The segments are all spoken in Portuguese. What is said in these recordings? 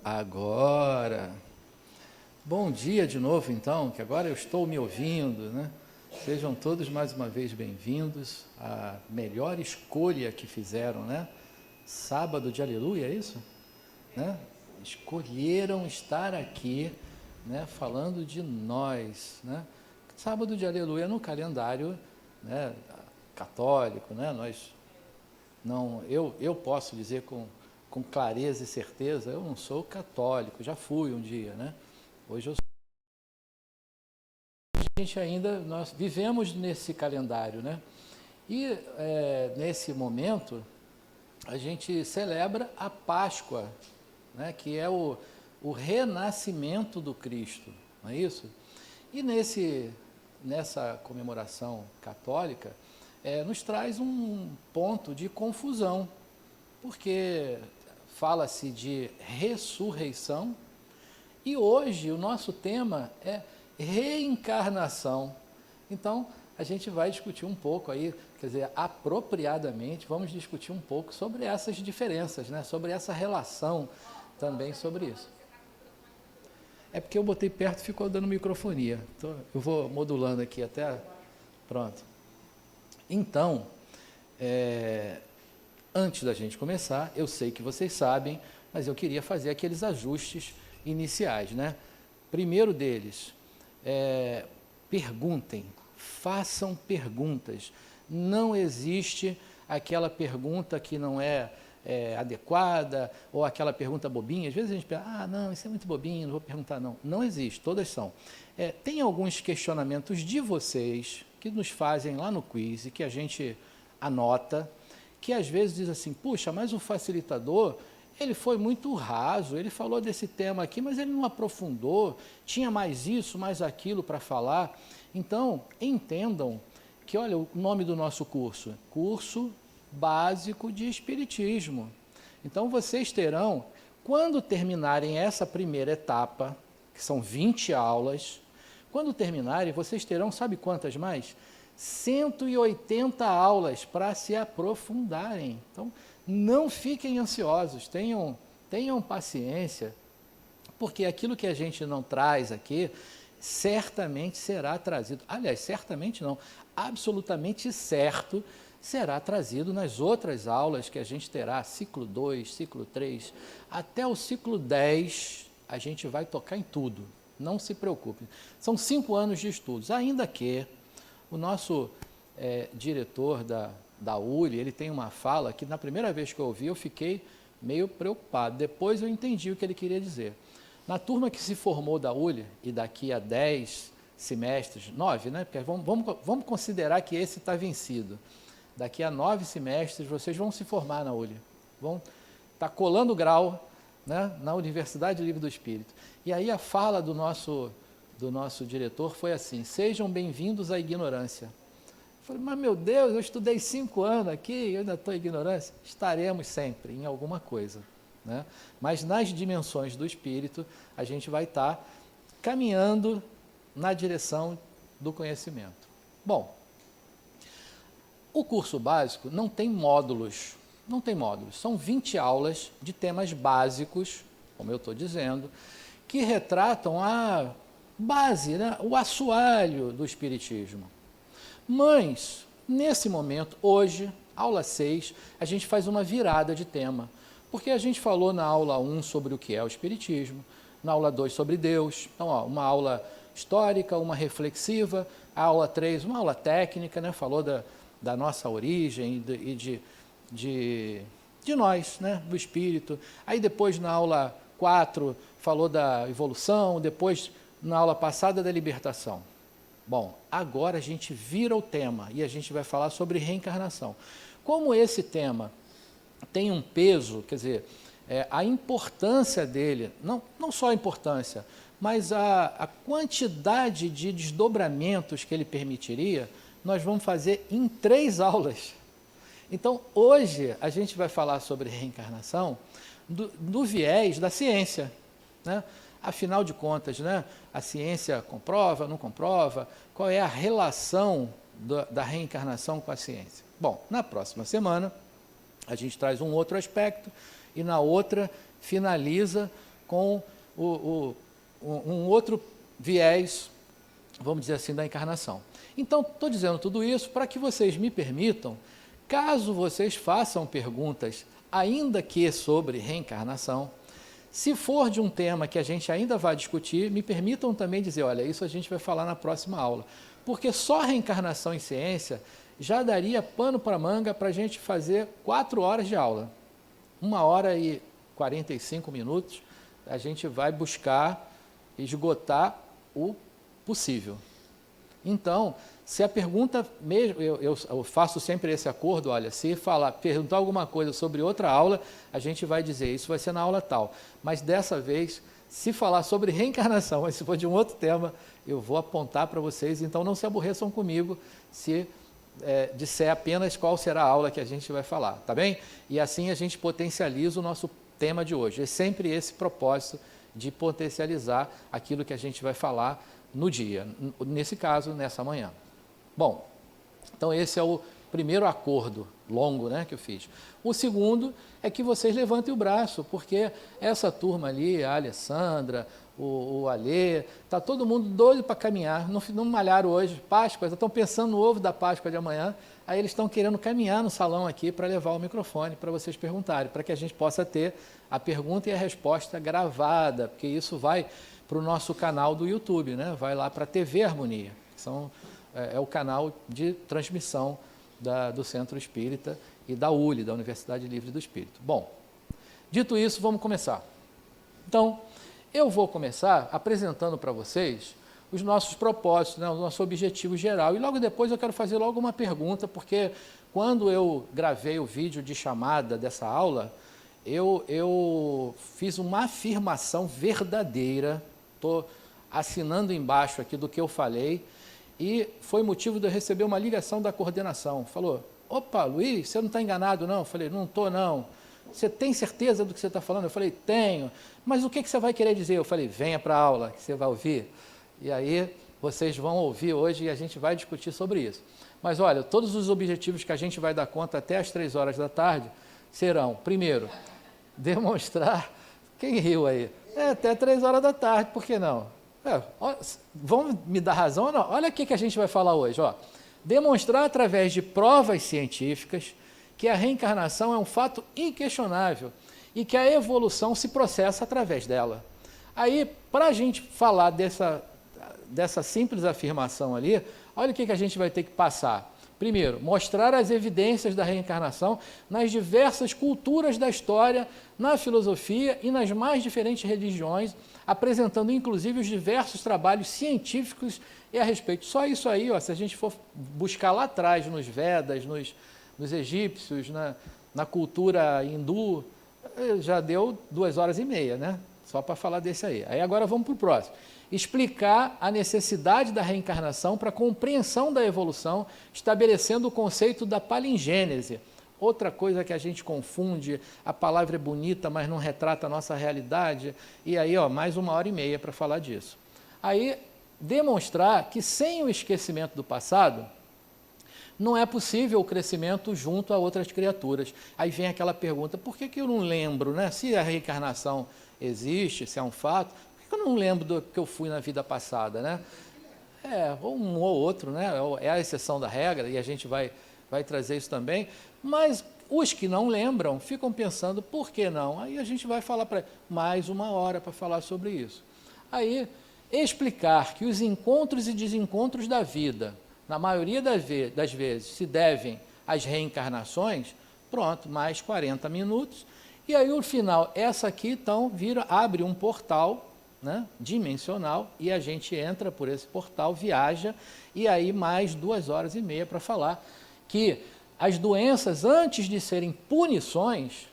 Agora. Bom dia de novo, então, que agora eu estou me ouvindo, né? Sejam todos mais uma vez bem-vindos à melhor escolha que fizeram, né? Sábado de Aleluia, é isso? Né? Escolheram estar aqui, né? Falando de nós, né? Sábado de Aleluia no calendário, né? Católico, né? Eu posso dizer com clareza e certeza, eu não sou católico, já fui um dia, né? Hoje eu sou. Nós vivemos nesse calendário, né? E nesse momento, a gente celebra a Páscoa, né? Que é o renascimento do Cristo, não é isso? E nessa comemoração católica, nos traz um ponto de confusão, porque fala-se de ressurreição e hoje o nosso tema é reencarnação. Então, a gente vai discutir um pouco aí, quer dizer, apropriadamente, vamos discutir um pouco sobre essas diferenças, né? Sobre essa relação também sobre isso. É porque eu botei perto e ficou dando microfonia. Então, eu vou modulando aqui até... Pronto. Então, antes da gente começar, eu sei que vocês sabem, mas eu queria fazer aqueles ajustes iniciais, né? Primeiro deles, perguntem, façam perguntas. Não existe aquela pergunta que não é adequada ou aquela pergunta bobinha. Às vezes a gente pensa, não, isso é muito bobinho, não vou perguntar não. Não existe, todas são. Tem alguns questionamentos de vocês que nos fazem lá no quiz e que a gente anota, que às vezes diz assim, puxa, mas o facilitador, ele foi muito raso, ele falou desse tema aqui, mas ele não aprofundou, tinha mais isso, mais aquilo para falar. Então, entendam que, olha, o nome do nosso curso, Curso Básico de Espiritismo. Então, vocês terão, quando terminarem essa primeira etapa, que são 20 aulas, quando terminarem, vocês terão, sabe quantas mais? 180 aulas para se aprofundarem. Então, não fiquem ansiosos, tenham paciência, porque aquilo que a gente não traz aqui, certamente será trazido. Aliás, certamente não, absolutamente certo, será trazido nas outras aulas que a gente terá, ciclo 2, ciclo 3, até o ciclo 10, a gente vai tocar em tudo. Não se preocupe. São 5 anos de estudos, ainda que o nosso diretor da ULI, ele tem uma fala que na primeira vez que eu ouvi eu fiquei meio preocupado. Depois eu entendi o que ele queria dizer. Na turma que se formou da ULI, e daqui a 10 semestres, 9, né? Porque vamos considerar que esse está vencido. Daqui a 9 semestres vocês vão se formar na ULI. Vão estar colando grau, né, na Universidade Livre do Espírito. E aí a fala do nosso diretor foi assim, sejam bem-vindos à ignorância. Eu falei, mas meu Deus, eu estudei 5 anos aqui e eu ainda estou em ignorância. Estaremos sempre em alguma coisa, né? Mas nas dimensões do espírito, a gente vai estar caminhando na direção do conhecimento. Bom, o curso básico não tem módulos, são 20 aulas de temas básicos, como eu estou dizendo, que retratam a base, né, o assoalho do espiritismo. Mas, nesse momento, hoje, aula 6, a gente faz uma virada de tema, porque a gente falou na aula 1 sobre o que é o espiritismo, na aula 2 sobre Deus, então, uma aula histórica, uma reflexiva, a aula 3, uma aula técnica, né, falou da nossa origem e de nós, né, do espírito. Aí depois, na aula 4, falou da evolução, depois, na aula passada, da libertação. Bom, agora a gente vira o tema e a gente vai falar sobre reencarnação. Como esse tema tem um peso, quer dizer, a importância dele, não só a importância, mas a quantidade de desdobramentos que ele permitiria, nós vamos fazer em 3 aulas. Então, hoje, a gente vai falar sobre reencarnação do viés da ciência, né? Afinal de contas, né, a ciência comprova, não comprova? Qual é a relação da reencarnação com a ciência? Bom, na próxima semana, a gente traz um outro aspecto e na outra finaliza com um outro viés, vamos dizer assim, da encarnação. Então, estou dizendo tudo isso para que vocês me permitam, caso vocês façam perguntas, ainda que sobre reencarnação, se for de um tema que a gente ainda vai discutir, me permitam também dizer, olha, isso a gente vai falar na próxima aula. Porque só reencarnação em ciência já daria pano para manga para a gente fazer 4 horas de aula. 1h45, a gente vai buscar esgotar o possível. Então, se a pergunta mesmo, eu faço sempre esse acordo, olha, se perguntar alguma coisa sobre outra aula, a gente vai dizer, isso vai ser na aula tal. Mas dessa vez, se falar sobre reencarnação, mas se for de um outro tema, eu vou apontar para vocês, então não se aborreçam comigo se disser apenas qual será a aula que a gente vai falar, tá bem? E assim a gente potencializa o nosso tema de hoje. É sempre esse propósito de potencializar aquilo que a gente vai falar no dia, nesse caso, nessa manhã. Bom, então esse é o primeiro acordo longo, né, que eu fiz. O segundo é que vocês levantem o braço, porque essa turma ali, a Alessandra, o Alê, está todo mundo doido para caminhar, não malharam hoje, Páscoa, estão pensando no ovo da Páscoa de amanhã, aí eles estão querendo caminhar no salão aqui para levar o microfone para vocês perguntarem, para que a gente possa ter a pergunta e a resposta gravada, porque isso vai para o nosso canal do YouTube, né? Vai lá para a TV Harmonia, que é o canal de transmissão do Centro Espírita e da ULI, da Universidade Livre do Espírito. Bom, dito isso, vamos começar. Então, eu vou começar apresentando para vocês os nossos propósitos, né, o nosso objetivo geral. E logo depois eu quero fazer logo uma pergunta, porque quando eu gravei o vídeo de chamada dessa aula, eu fiz uma afirmação verdadeira, estou assinando embaixo aqui do que eu falei, e foi motivo de eu receber uma ligação da coordenação. Falou, opa, Luiz, você não está enganado não? Eu falei, não estou não. Você tem certeza do que você está falando? Eu falei, tenho. Mas o que você vai querer dizer? Eu falei, venha para a aula, que você vai ouvir. E aí vocês vão ouvir hoje e a gente vai discutir sobre isso. Mas olha, todos os objetivos que a gente vai dar conta até às 3 horas da tarde serão, primeiro, demonstrar... Quem riu aí? Até 3 horas da tarde, por que não? Vão me dar razão ou não? Olha o que a gente vai falar hoje. Ó. Demonstrar através de provas científicas que a reencarnação é um fato inquestionável e que a evolução se processa através dela. Aí, para a gente falar dessa simples afirmação ali, olha o que a gente vai ter que passar. Primeiro, mostrar as evidências da reencarnação nas diversas culturas da história, na filosofia e nas mais diferentes religiões, apresentando inclusive os diversos trabalhos científicos a respeito. Só isso aí, ó, se a gente for buscar lá atrás, nos Vedas, nos egípcios, na cultura hindu, já deu 2h30, né? Só para falar desse aí. Aí agora vamos para o próximo. Explicar a necessidade da reencarnação para a compreensão da evolução, estabelecendo o conceito da palingênese. Outra coisa que a gente confunde, a palavra é bonita, mas não retrata a nossa realidade. E aí, ó, mais 1h30 para falar disso. Aí, demonstrar que sem o esquecimento do passado, não é possível o crescimento junto a outras criaturas. Aí vem aquela pergunta, por que eu não lembro, né? Se a reencarnação existe, se é um fato, por que eu não lembro do que eu fui na vida passada, né? Um ou outro, né? É a exceção da regra, e a gente vai trazer isso também, mas os que não lembram ficam pensando, por que não? Aí a gente vai falar para mais 1 hora para falar sobre isso. Aí, explicar que os encontros e desencontros da vida, na maioria das vezes, se devem às reencarnações, pronto, mais 40 minutos. E aí, no final, essa aqui, então, abre um portal, né, dimensional, e a gente entra por esse portal, viaja, e aí mais 2h30 para falar que as doenças, antes de serem punições,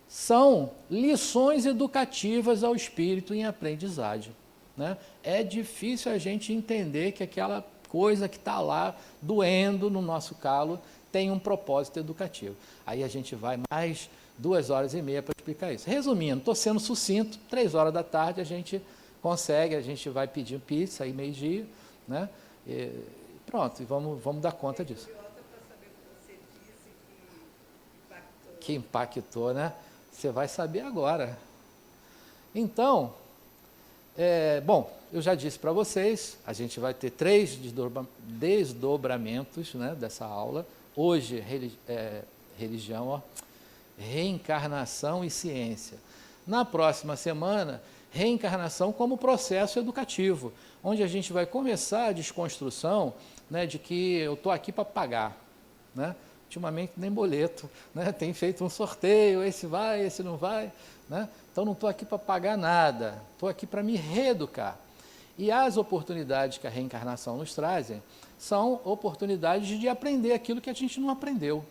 são lições educativas ao espírito em aprendizagem. Né? É difícil a gente entender que aquela coisa que está lá doendo no nosso calo tem um propósito educativo. Aí a gente vai mais 2h30 para explicar isso. Resumindo, estou sendo sucinto, 3 horas da tarde a gente consegue, a gente vai pedir pizza aí meio-dia, né? E pronto, e vamos dar conta disso. Que impactou, né? Você vai saber agora. Então, bom, eu já disse para vocês, a gente vai ter 3 desdobramentos, né, dessa aula. Hoje, religião, ó, reencarnação e ciência. Na próxima semana, reencarnação como processo educativo, onde a gente vai começar a desconstrução, né, de que eu estou aqui para pagar, né? Ultimamente nem boleto, né? Tem feito um sorteio, esse vai, esse não vai, né? Então não estou aqui para pagar nada, estou aqui para me reeducar. E as oportunidades que a reencarnação nos trazem são oportunidades de aprender aquilo que a gente não aprendeu.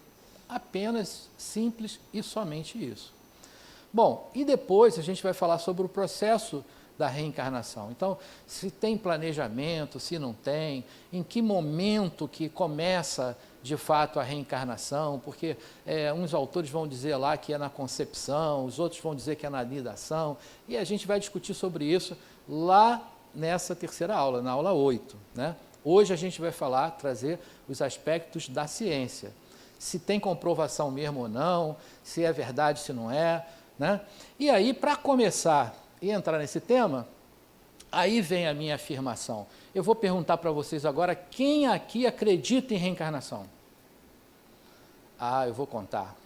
Apenas, simples e somente isso. Bom, e depois a gente vai falar sobre o processo da reencarnação. Então, se tem planejamento, se não tem, em que momento que começa de fato a reencarnação, porque uns autores vão dizer lá que é na concepção, os outros vão dizer que é na anidação, e a gente vai discutir sobre isso lá nessa terceira aula, na aula 8. Né? Hoje a gente vai trazer os aspectos da ciência. Se tem comprovação mesmo ou não, se é verdade, se não é. Né? E aí, para começar e entrar nesse tema, aí vem a minha afirmação. Eu vou perguntar para vocês agora, quem aqui acredita em reencarnação? Eu vou contar.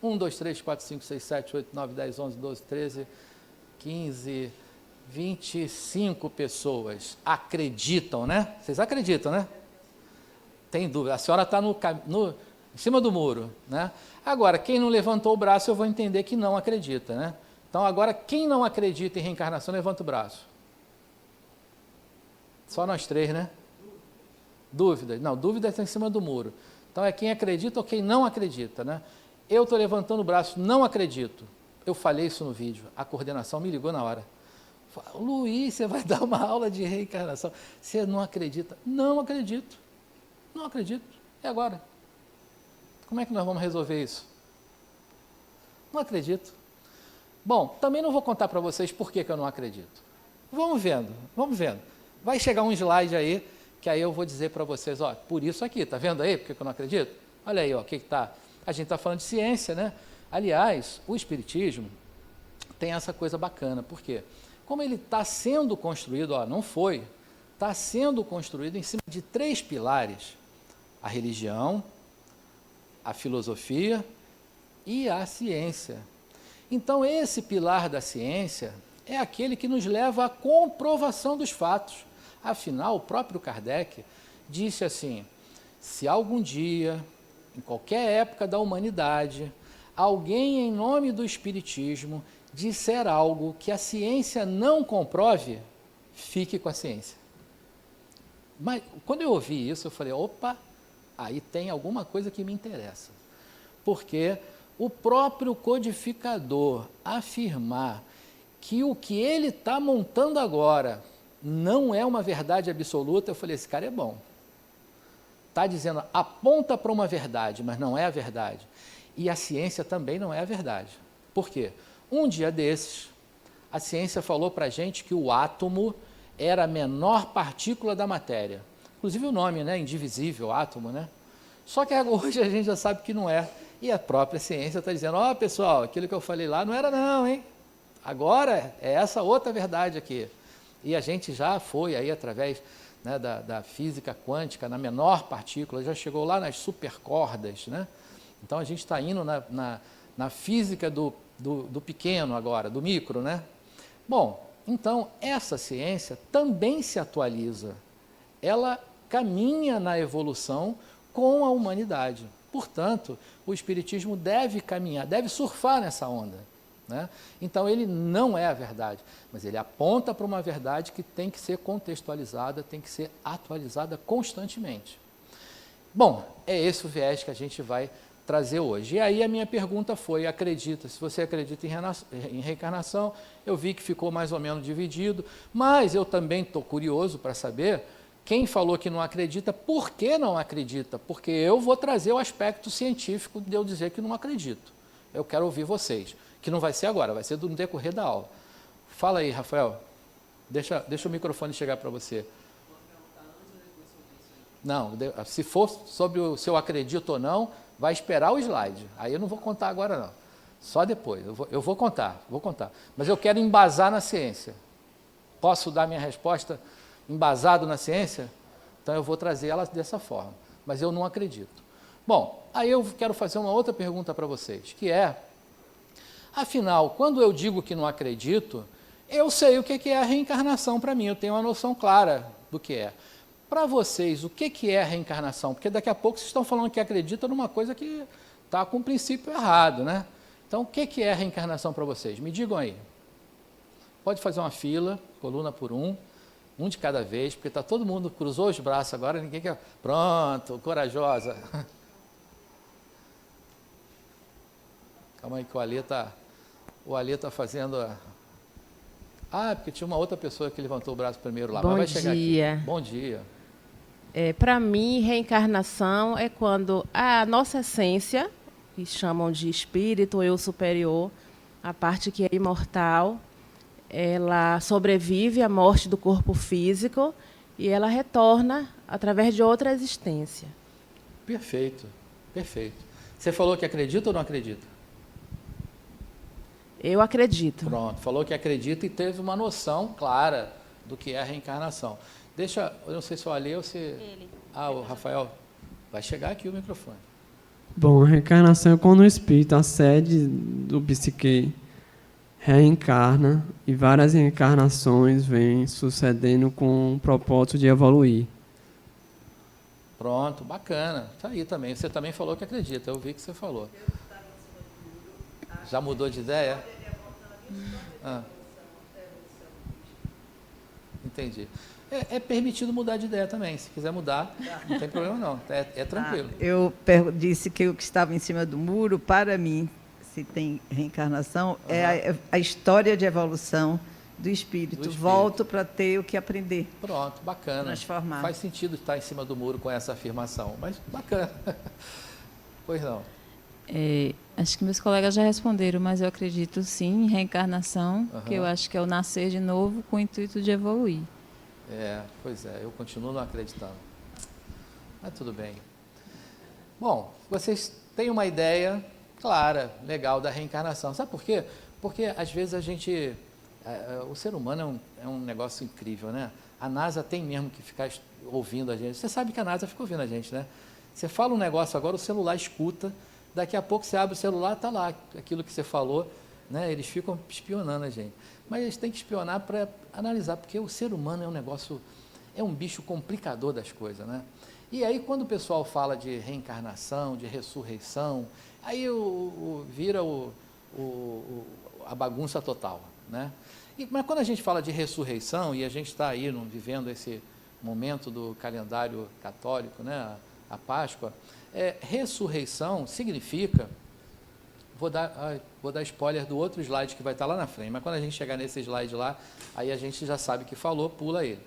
1, 2, 3, 4, 5, 6, 7, 8, 9, 10, 11, 12, 13, 15, 25 pessoas acreditam, né? Vocês acreditam, né? Tem dúvida. A senhora está em cima do muro, né? Agora, quem não levantou o braço, eu vou entender que não acredita, né? Então, agora, quem não acredita em reencarnação, levanta o braço. Só nós 3, né? Dúvida. Não, dúvida está em cima do muro. Então, é quem acredita ou quem não acredita, né? Eu estou levantando o braço, não acredito. Eu falei isso no vídeo. A coordenação me ligou na hora. Falou, Luiz, você vai dar uma aula de reencarnação. Você não acredita? Não acredito. Não acredito. E agora? Como é que nós vamos resolver isso? Não acredito. Bom, também não vou contar para vocês por que eu não acredito. Vamos vendo, vamos vendo. Vai chegar um slide aí, que aí eu vou dizer para vocês, ó, por isso aqui, tá vendo aí, porque eu não acredito? Olha aí, ó, o que está. A gente está falando de ciência, né? Aliás, o Espiritismo tem essa coisa bacana, por quê? Como ele está sendo construído, ó, não foi, está sendo construído em cima de 3 pilares: a religião, a filosofia e a ciência. Então, esse pilar da ciência é aquele que nos leva à comprovação dos fatos. Afinal, o próprio Kardec disse assim, se algum dia, em qualquer época da humanidade, alguém em nome do Espiritismo disser algo que a ciência não comprove, fique com a ciência. Mas, quando eu ouvi isso, eu falei, opa, aí tem alguma coisa que me interessa. Porque o próprio codificador afirmar que o que ele está montando agora não é uma verdade absoluta, eu falei, esse cara é bom. Está dizendo, aponta para uma verdade, mas não é a verdade. E a ciência também não é a verdade. Por quê? Um dia desses, a ciência falou para a gente que o átomo era a menor partícula da matéria. Inclusive o nome, né? Indivisível, átomo, né? Só que hoje a gente já sabe que não é. E a própria ciência está dizendo, ó, pessoal, aquilo que eu falei lá não era não, hein? Agora é essa outra verdade aqui. E a gente já foi aí através, né, da física quântica, na menor partícula, já chegou lá nas supercordas, né? Então a gente está indo na física do pequeno agora, do micro, né? Bom, então essa ciência também se atualiza. Ela caminha na evolução com a humanidade. Portanto, o Espiritismo deve caminhar, deve surfar nessa onda. Né? Então, ele não é a verdade, mas ele aponta para uma verdade que tem que ser contextualizada, tem que ser atualizada constantemente. Bom, é esse o viés que a gente vai trazer hoje. E aí a minha pergunta foi, se você acredita em reencarnação, eu vi que ficou mais ou menos dividido, mas eu também estou curioso para saber quem falou que não acredita, por que não acredita? Porque eu vou trazer o aspecto científico de eu dizer que não acredito. Eu quero ouvir vocês, que não vai ser agora, vai ser no decorrer da aula. Fala aí, Rafael. Deixa o microfone chegar para você. Não, se for sobre se eu acredito ou não, vai esperar o slide. Aí eu não vou contar agora, não. Só depois. Eu vou contar. Mas eu quero embasar na ciência. Posso dar minha resposta embasado na ciência? Então eu vou trazer ela dessa forma. Mas eu não acredito. Bom, aí eu quero fazer uma outra pergunta para vocês, que é, afinal, quando eu digo que não acredito, eu sei o que é a reencarnação para mim, eu tenho uma noção clara do que é. Para vocês, o que é a reencarnação? Porque daqui a pouco vocês estão falando que acreditam numa coisa que está com o princípio errado, né? Então, o que é a reencarnação para vocês? Me digam aí. Pode fazer uma fila, coluna por um de cada vez, porque está todo mundo, cruzou os braços agora, ninguém quer... Pronto, corajosa. Calma aí que o Alê está fazendo a... Ah, porque tinha uma outra pessoa que levantou o braço primeiro lá. Bom mas vai chegar dia. Aqui. Bom dia. Para mim, reencarnação é quando a nossa essência, que chamam de espírito, eu superior, a parte que é imortal, ela sobrevive à morte do corpo físico e ela retorna através de outra existência. Perfeito, perfeito. Você falou que acredita ou não acredita? Eu acredito. Pronto, falou que acredita e teve uma noção clara do que é a reencarnação. Deixa, eu não sei se eu alhei ou se... Ele. Ah, o Rafael, vai chegar aqui o microfone. Bom, a reencarnação é quando o espírito, a sede do psique, reencarna e várias reencarnações vêm sucedendo com o propósito de evoluir. Pronto, bacana. Está aí também. Você também falou que acredita, eu vi que você falou. Já mudou de ideia? Ah. Entendi. É permitido mudar de ideia também. Se quiser mudar, não tem problema não. É tranquilo. Eu disse que o que estava em cima do muro, para mim, se tem reencarnação, é a história de evolução do espírito. Volto para ter o que aprender. Pronto, bacana. Transformar. Faz sentido estar em cima do muro com essa afirmação, mas bacana. Pois não. Acho que meus colegas já responderam, mas eu acredito sim em reencarnação, que eu acho que é o nascer de novo com o intuito de evoluir. Pois é, eu continuo não acreditando. Mas tudo bem. Bom, vocês têm uma ideia clara, legal da reencarnação. Sabe por quê? Porque às vezes a gente... o ser humano é um negócio incrível, né? A NASA tem mesmo que ficar ouvindo a gente. Você sabe que a NASA fica ouvindo a gente, né? Você fala um negócio agora, o celular escuta, daqui a pouco você abre o celular, está lá aquilo que você falou, né? Eles ficam espionando a gente. Mas eles têm que espionar para analisar, porque o ser humano é um negócio, é um bicho complicador das coisas, né? E aí quando o pessoal fala de reencarnação, de ressurreição, aí vira a bagunça total, né? Mas quando a gente fala de ressurreição, e a gente está aí vivendo esse momento do calendário católico, né? A Páscoa, ressurreição significa... Vou dar spoiler do outro slide que vai estar lá na frente, mas quando a gente chegar nesse slide lá, aí a gente já sabe que falou, pula ele.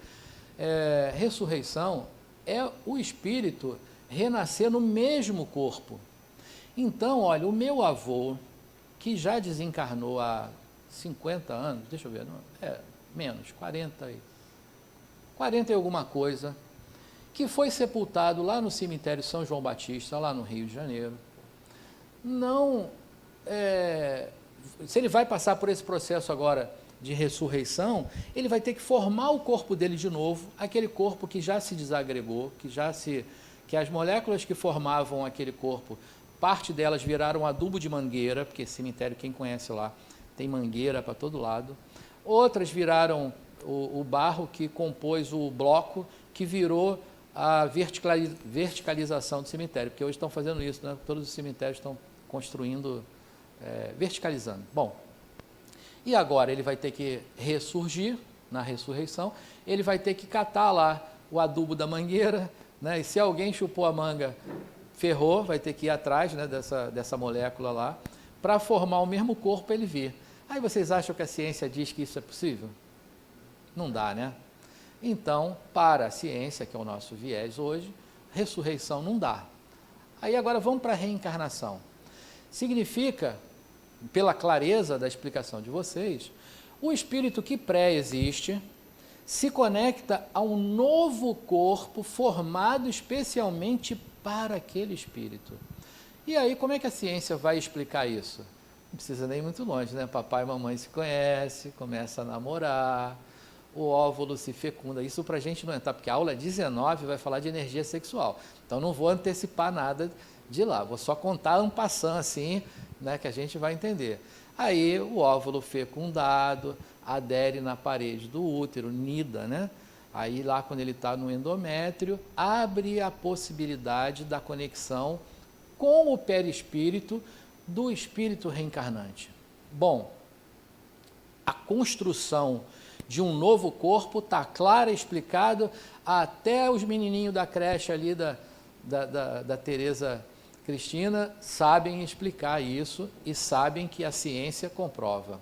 Ressurreição é o espírito renascer no mesmo corpo. Então, olha, o meu avô, que já desencarnou há 50 anos, deixa eu ver, menos, 40 e alguma coisa, que foi sepultado lá no cemitério São João Batista, lá no Rio de Janeiro, se ele vai passar por esse processo agora de ressurreição, ele vai ter que formar o corpo dele de novo, aquele corpo que já se desagregou, que as moléculas que formavam aquele corpo, parte delas viraram adubo de mangueira, porque cemitério, quem conhece lá, tem mangueira para todo lado. Outras viraram o barro que compôs o bloco, que virou a verticalização do cemitério, porque hoje estão fazendo isso, né? Todos os cemitérios estão construindo, verticalizando. Bom, e agora ele vai ter que ressurgir na ressurreição, ele vai ter que catar lá o adubo da mangueira, né? E se alguém chupou a manga, ferrou, vai ter que ir atrás, né, dessa molécula lá, para formar o mesmo corpo para ele vir. Aí vocês acham que a ciência diz que isso é possível? Não dá, né? Então, para a ciência, que é o nosso viés hoje, ressurreição não dá. Aí agora vamos para a reencarnação. Significa, pela clareza da explicação de vocês, o espírito que pré-existe se conecta a um novo corpo formado especialmente para aquele espírito. E aí, como é que a ciência vai explicar isso? Não precisa nem ir muito longe, né? Papai e mamãe se conhecem, começa a namorar, o óvulo se fecunda. Isso para a gente não entrar, porque a aula 19 vai falar de energia sexual. Então não vou antecipar nada de lá, vou só contar um passant assim, né, que a gente vai entender. Aí o óvulo fecundado adere na parede do útero, nida, né? Aí lá quando ele está no endométrio, abre a possibilidade da conexão com o perispírito do espírito reencarnante. Bom, a construção de um novo corpo está clara, explicado, até os menininhos da creche ali da Tereza Cristina sabem explicar isso e sabem que a ciência comprova.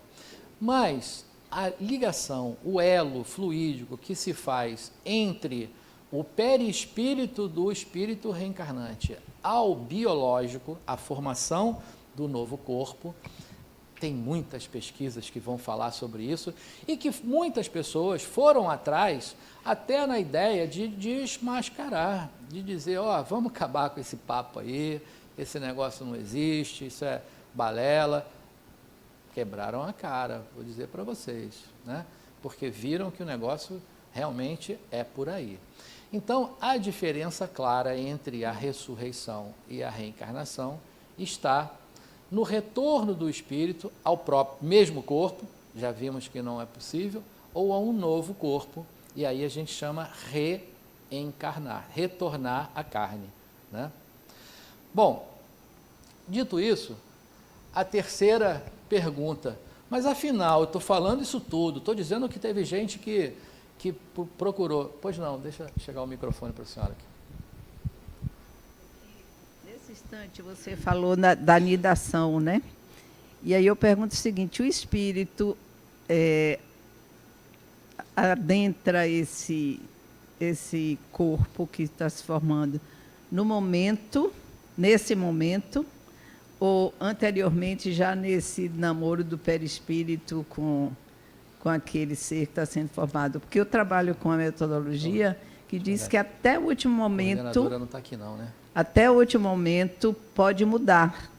Mas a ligação, o elo fluídico que se faz entre o perispírito do espírito reencarnante ao biológico, a formação do novo corpo, tem muitas pesquisas que vão falar sobre isso e que muitas pessoas foram atrás até na ideia de desmascarar, de dizer, ó, vamos acabar com esse papo aí, esse negócio não existe, isso é balela. Quebraram a cara, vou dizer para vocês, né? Porque viram que o negócio realmente é por aí. Então, a diferença clara entre a ressurreição e a reencarnação está no retorno do espírito ao próprio mesmo corpo, já vimos que não é possível, ou a um novo corpo, e aí a gente chama reencarnar, retornar à carne, né? Bom, dito isso, a terceira pergunta, mas afinal, eu estou falando isso tudo, estou dizendo que teve gente que procurou. Pois não, deixa chegar o microfone para a senhora aqui. Nesse instante você falou da nidação, né? E aí eu pergunto o seguinte, o espírito adentra esse corpo que está se formando nesse momento, ou anteriormente, já nesse namoro do perispírito com aquele ser que está sendo formado? Porque eu trabalho com a metodologia que diz que até o último momento... A coordenadora não está aqui não, né? Até o último momento pode mudar.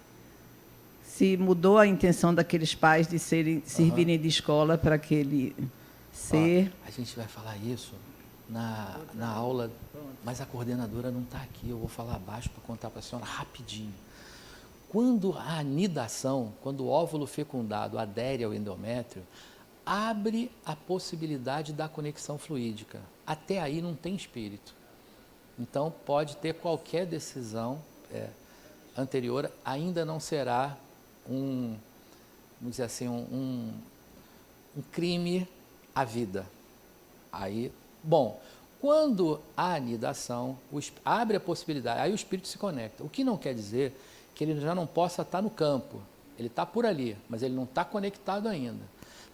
Se mudou a intenção daqueles pais de servirem de escola para aquele ser... A gente vai falar isso na aula, mas a coordenadora não está aqui, eu vou falar abaixo para contar para a senhora rapidinho. Quando a anidação, quando o óvulo fecundado adere ao endométrio, abre a possibilidade da conexão fluídica. Até aí não tem espírito. Então, pode ter qualquer decisão anterior, ainda não será vamos dizer assim, um crime à vida. Aí, bom, quando a anidação abre a possibilidade, aí o espírito se conecta. O que não quer dizer que ele já não possa estar no campo. Ele está por ali, mas ele não está conectado ainda.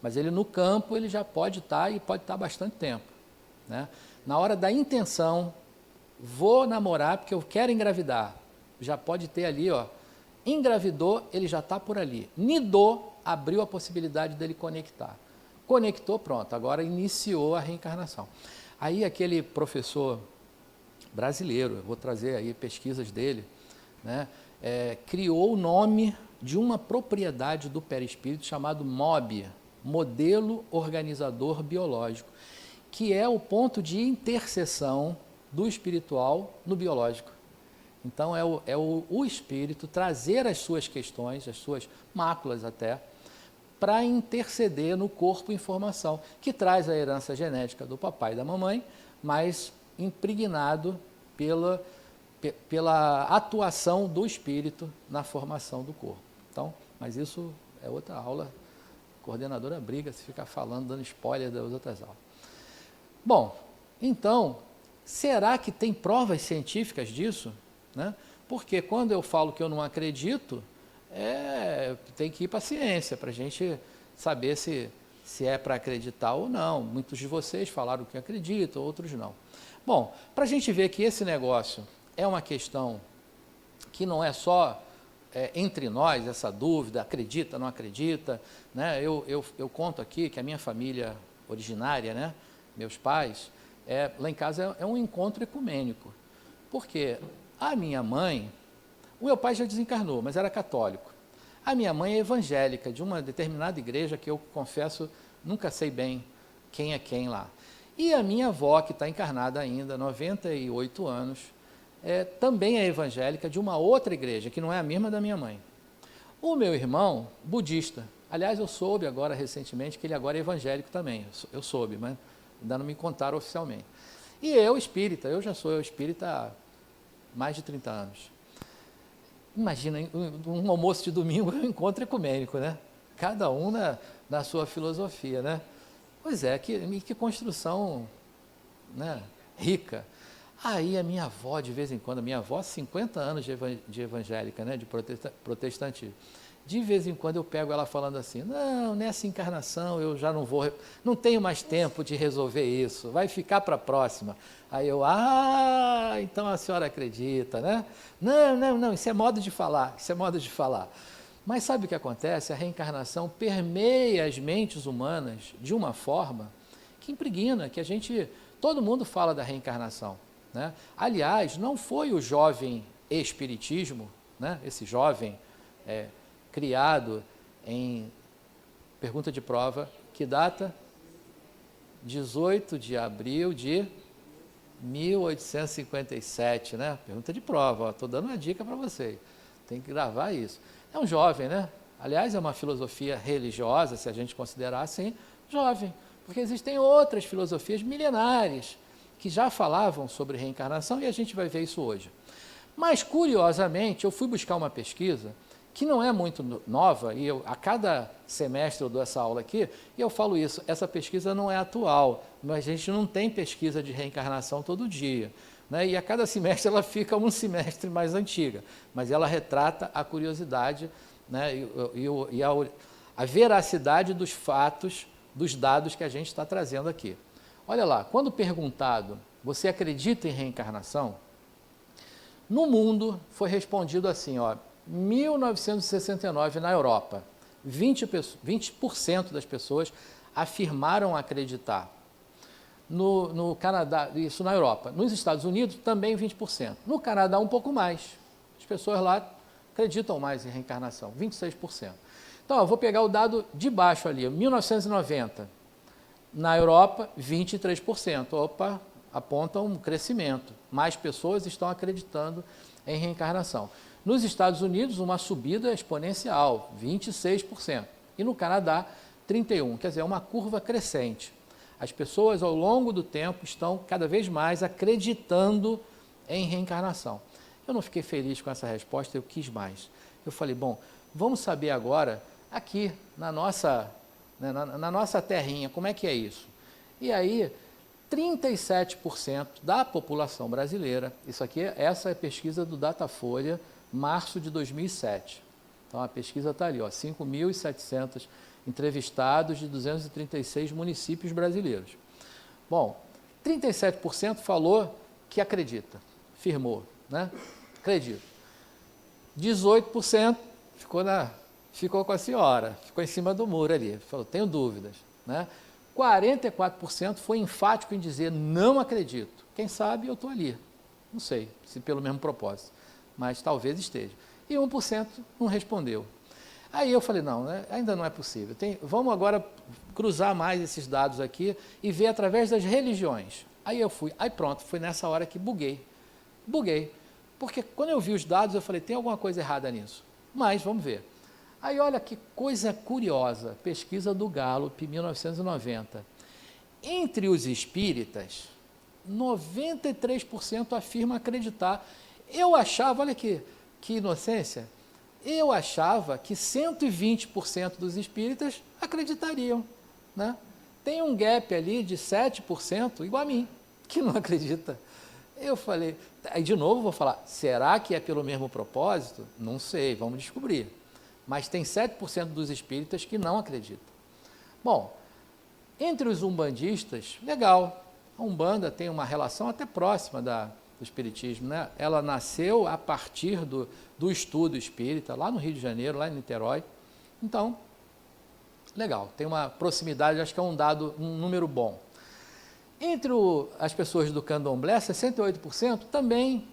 Mas ele no campo, ele já pode estar e pode estar bastante tempo, né? Na hora da intenção, vou namorar porque eu quero engravidar. Já pode ter ali, ó, engravidou, ele já está por ali. Nidou, abriu a possibilidade dele conectar. Conectou, pronto, agora iniciou a reencarnação. Aí aquele professor brasileiro, eu vou trazer aí pesquisas dele, né? Criou o nome de uma propriedade do perispírito chamado MOB, Modelo Organizador Biológico, que é o ponto de interseção do espiritual no biológico. Então, é o espírito trazer as suas questões, as suas máculas até, para interceder no corpo informação, que traz a herança genética do papai e da mamãe, mas impregnado pela atuação do espírito na formação do corpo. Então, mas isso é outra aula, a coordenadora briga se ficar falando, dando spoiler das outras aulas. Bom, então, será que tem provas científicas disso, né? Porque quando eu falo que eu não acredito, tem que ir para a ciência, para a gente saber se é para acreditar ou não. Muitos de vocês falaram que acreditam, outros não. Bom, para a gente ver que esse negócio é uma questão que não é só entre nós, essa dúvida, acredita, não acredita, né? Eu conto aqui que a minha família originária, né, meus pais, lá em casa é um encontro ecumênico, porque a minha mãe, o meu pai já desencarnou, mas era católico. A minha mãe é evangélica, de uma determinada igreja que eu confesso, nunca sei bem quem é quem lá. E a minha avó, que está encarnada ainda, 98 anos, também é evangélica de uma outra igreja, que não é a mesma da minha mãe. O meu irmão, budista, aliás, eu soube agora recentemente que ele agora é evangélico também, eu soube, mas ainda não me contaram oficialmente. E eu espírita, eu já sou espírita há mais de 30 anos. Imagina, um almoço de domingo é um encontro ecumênico, né? Cada um na sua filosofia, né? Pois é, que construção, né, rica. Aí a minha avó, de vez em quando, a minha avó, 50 anos de evangélica, né, de protestantismo, de vez em quando eu pego ela falando assim, não, nessa encarnação eu já não tenho mais tempo de resolver isso, vai ficar para a próxima. Aí eu, então a senhora acredita, né? Não, isso é modo de falar, isso é modo de falar. Mas sabe o que acontece? A reencarnação permeia as mentes humanas de uma forma que impregna, todo mundo fala da reencarnação, né? Aliás, não foi o jovem espiritismo, né? Esse jovem criado em pergunta de prova, que data? 18 de abril de 1857, né? Pergunta de prova, estou dando uma dica para vocês, tem que gravar isso. É um jovem, né? Aliás, é uma filosofia religiosa, se a gente considerar assim, jovem, porque existem outras filosofias milenares que já falavam sobre reencarnação e a gente vai ver isso hoje. Mas, curiosamente, eu fui buscar uma pesquisa que não é muito nova, e a cada semestre eu dou essa aula aqui, e eu falo isso, essa pesquisa não é atual, mas a gente não tem pesquisa de reencarnação todo dia, né? E a cada semestre ela fica um semestre mais antiga, mas ela retrata a curiosidade, né, e a veracidade dos fatos, dos dados que a gente está trazendo aqui. Olha lá, quando perguntado, você acredita em reencarnação? No mundo foi respondido assim, 1969 na Europa, 20% das pessoas afirmaram acreditar. No Canadá, isso na Europa. Nos Estados Unidos, também 20%. No Canadá, um pouco mais. As pessoas lá acreditam mais em reencarnação, 26%. Então, eu vou pegar o dado de baixo ali, 1990. Na Europa, 23%. Opa, aponta um crescimento. Mais pessoas estão acreditando em reencarnação. Nos Estados Unidos, uma subida exponencial, 26%. E no Canadá, 31%. Quer dizer, é uma curva crescente. As pessoas, ao longo do tempo, estão cada vez mais acreditando em reencarnação. Eu não fiquei feliz com essa resposta, eu quis mais. Eu falei, bom, vamos saber agora, aqui, na nossa terrinha, como é que é isso? E aí, 37% da população brasileira, essa é a pesquisa do Datafolha, março de 2007. Então, a pesquisa está ali, 5.700 entrevistados de 236 municípios brasileiros. Bom, 37% falou que acredita, firmou, né? Acredito. 18% ficou com a senhora, ficou em cima do muro ali, falou, tenho dúvidas, né? 44% foi enfático em dizer, não acredito. Quem sabe eu estou ali, não sei se pelo mesmo propósito, mas talvez esteja. E 1% não respondeu. Aí eu falei, não, né, ainda não é possível. Vamos agora cruzar mais esses dados aqui e ver através das religiões. Aí eu fui, pronto, foi nessa hora que buguei. Porque quando eu vi os dados, eu falei, tem alguma coisa errada nisso. Mas vamos ver. Aí olha que coisa curiosa, pesquisa do Gallup, 1990. Entre os espíritas, 93% afirma acreditar. Eu achava, olha que inocência, eu achava que 120% dos espíritas acreditariam, né? Tem um gap ali de 7%, igual a mim, que não acredita. Eu falei, aí de novo vou falar, será que é pelo mesmo propósito? Não sei, vamos descobrir. Mas tem 7% dos espíritas que não acreditam. Bom, entre os umbandistas, legal, a Umbanda tem uma relação até próxima do espiritismo, né? Ela nasceu a partir do estudo espírita, lá no Rio de Janeiro, lá em Niterói. Então, legal, tem uma proximidade, acho que é um número bom. Entre as pessoas do candomblé, 68% também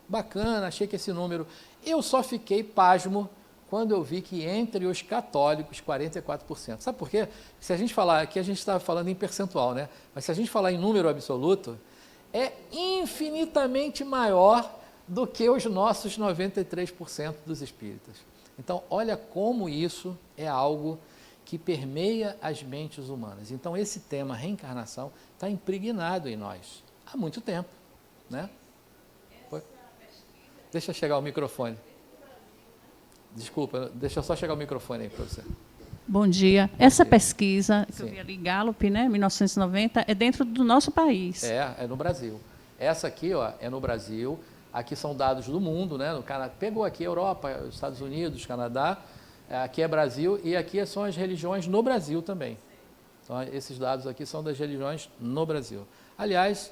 bacana, achei que esse número... Eu só fiquei pasmo quando eu vi que entre os católicos, 44%. Sabe por quê? Se a gente falar, aqui a gente está falando em percentual, né? Mas se a gente falar em número absoluto, é infinitamente maior do que os nossos 93% dos espíritas. Então, olha como isso é algo que permeia as mentes humanas. Então, esse tema reencarnação está impregnado em nós há muito tempo, né? Deixa chegar o microfone. Desculpa, deixa eu só chegar o microfone aí para você. Bom dia. Essa pesquisa, que Sim. eu vi ali, Gallup, né, 1990, é dentro do nosso país. É no Brasil. Essa aqui, ó, é no Brasil. Aqui são dados do mundo, né? No Canadá, pegou aqui Europa, os Estados Unidos, Canadá. Aqui é Brasil e aqui são as religiões no Brasil também. Então, esses dados aqui são das religiões no Brasil. Aliás,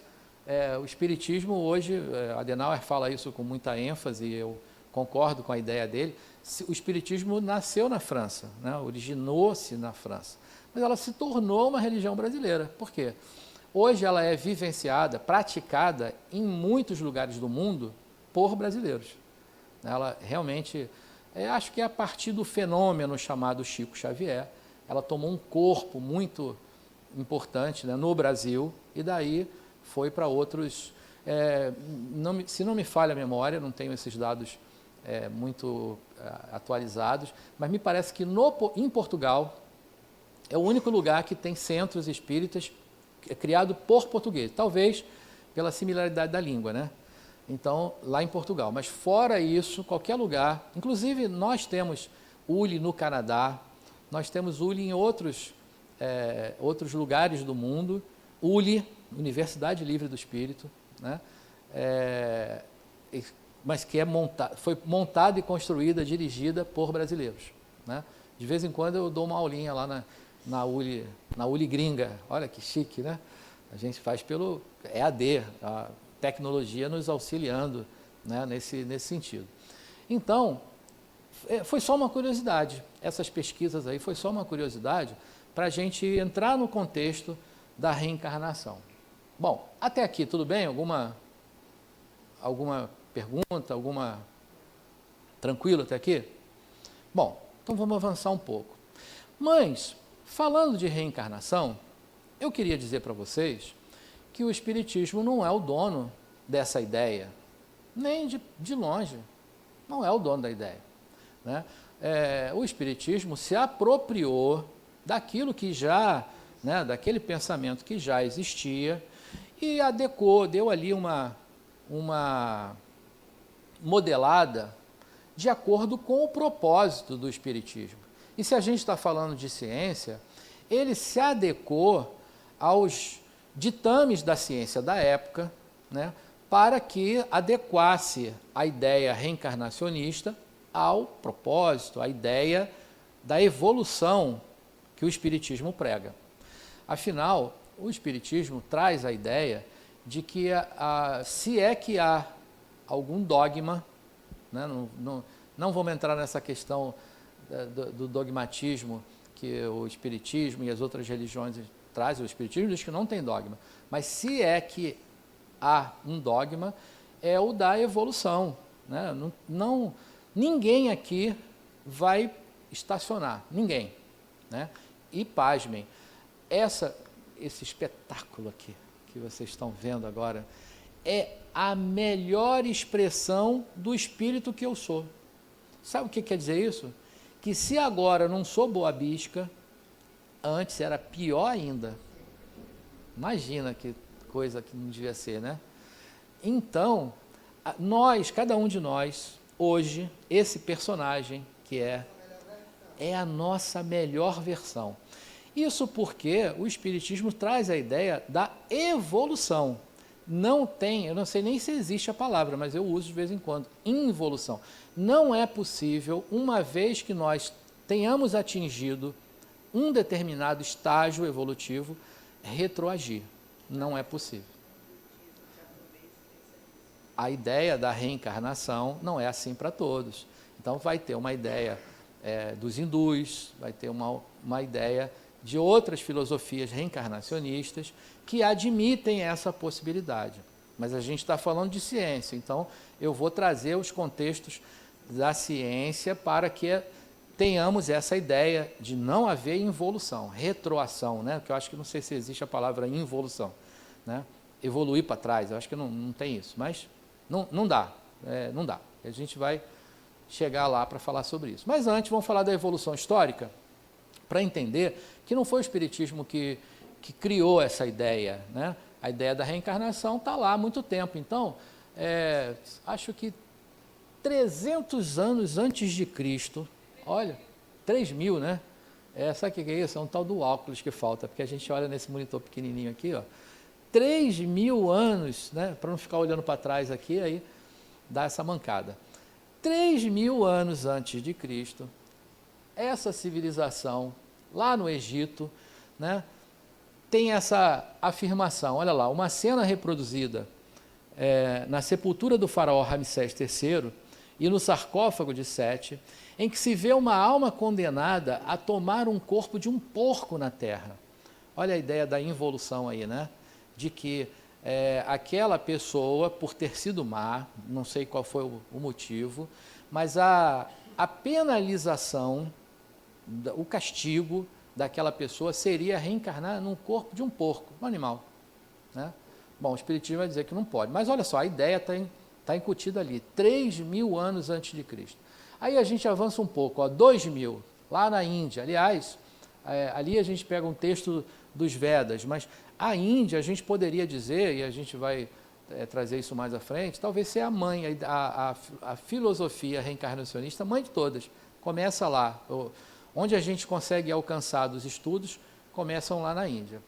o Espiritismo hoje, Adenauer fala isso com muita ênfase e eu concordo com a ideia dele. O Espiritismo nasceu na França, né? Originou-se na França, mas ela se tornou uma religião brasileira. Por quê? Hoje ela é vivenciada, praticada em muitos lugares do mundo por brasileiros. Ela realmente, acho que é a partir do fenômeno chamado Chico Xavier, ela tomou um corpo muito importante, né, no Brasil, e daí foi para outros, se não me falha a memória, não tenho esses dados muito atualizados, mas me parece que em Portugal é o único lugar que tem centros espíritas criado por português, talvez pela similaridade da língua, né? Então, lá em Portugal. Mas fora isso, qualquer lugar, inclusive nós temos ULI no Canadá, nós temos ULI em outros lugares do mundo, ULI, Universidade Livre do Espírito, né? Mas que foi montada e construída, dirigida por brasileiros, né? De vez em quando eu dou uma aulinha lá na ULI gringa, olha que chique, né? A gente faz pelo EAD, a tecnologia nos auxiliando, né, nesse sentido. Então, foi só uma curiosidade, essas pesquisas aí foi só uma curiosidade para a gente entrar no contexto da reencarnação. Bom, até aqui tudo bem? Alguma pergunta, tranquilo até aqui? Bom, então vamos avançar um pouco. Mas, falando de reencarnação, eu queria dizer para vocês que o Espiritismo não é o dono dessa ideia, nem de longe, não é o dono da ideia, né? O Espiritismo se apropriou daquilo que já, né, daquele pensamento que já existia e adequou, deu ali uma modelada de acordo com o propósito do Espiritismo. E se a gente está falando de ciência, ele se adequou aos ditames da ciência da época, né, para que adequasse a ideia reencarnacionista ao propósito, à ideia da evolução que o Espiritismo prega. Afinal, o Espiritismo traz a ideia de que se é que há algum dogma, né, não vamos entrar nessa questão do dogmatismo que o Espiritismo e as outras religiões trazem. O Espiritismo diz que não tem dogma, mas se é que há um dogma, é o da evolução, né? Ninguém aqui vai estacionar, ninguém, né? E pasmem, esse espetáculo aqui que vocês estão vendo agora é a melhor expressão do espírito que eu sou. Sabe o que quer dizer isso? Que se agora não sou boa bisca, antes era pior ainda. Imagina que coisa que não devia ser, né? Então, cada um de nós, hoje, esse personagem que é a nossa melhor versão. Isso porque o Espiritismo traz a ideia da evolução. Eu não sei nem se existe a palavra, mas eu uso de vez em quando, involução. Não é possível, uma vez que nós tenhamos atingido um determinado estágio evolutivo, retroagir. Não é possível. A ideia da reencarnação não é assim para todos. Então vai ter uma ideia dos hindus, vai ter uma ideia de outras filosofias reencarnacionistas que admitem essa possibilidade. Mas a gente está falando de ciência, então eu vou trazer os contextos da ciência para que tenhamos essa ideia de não haver involução, retroação, né? Que eu acho que não sei se existe a palavra involução, né? Evoluir para trás, eu acho que não tem isso, mas não dá, não dá. A gente vai chegar lá para falar sobre isso. Mas antes, vamos falar da evolução histórica, para entender que não foi o Espiritismo que criou essa ideia, né? A ideia da reencarnação está lá há muito tempo. Então, acho que 300 anos antes de Cristo, olha, 3.000, né? Sabe o que é isso? É um tal do óculos que falta, porque a gente olha nesse monitor pequenininho aqui, ó, 3.000 anos, né? Para não ficar olhando para trás aqui, aí dá essa mancada. 3.000 anos antes de Cristo, essa civilização, lá no Egito, né? Tem essa afirmação, olha lá, uma cena reproduzida na sepultura do faraó Ramsés III e no sarcófago de Sete, em que se vê uma alma condenada a tomar um corpo de um porco na terra. Olha a ideia da involução aí, né? De que aquela pessoa, por ter sido má, não sei qual foi o motivo, mas a penalização, o castigo daquela pessoa seria reencarnar num corpo de um porco, um animal, né? Bom, o Espiritismo vai dizer que não pode, mas olha só, a ideia está incutida ali, 3.000 anos antes de Cristo. Aí a gente avança um pouco, 2.000, lá na Índia. Aliás, ali a gente pega um texto dos Vedas, mas a Índia, a gente poderia dizer, e a gente vai trazer isso mais à frente, talvez seja a mãe, a filosofia reencarnacionista, mãe de todas. Começa lá, onde a gente consegue alcançar dos estudos, começam lá na Índia.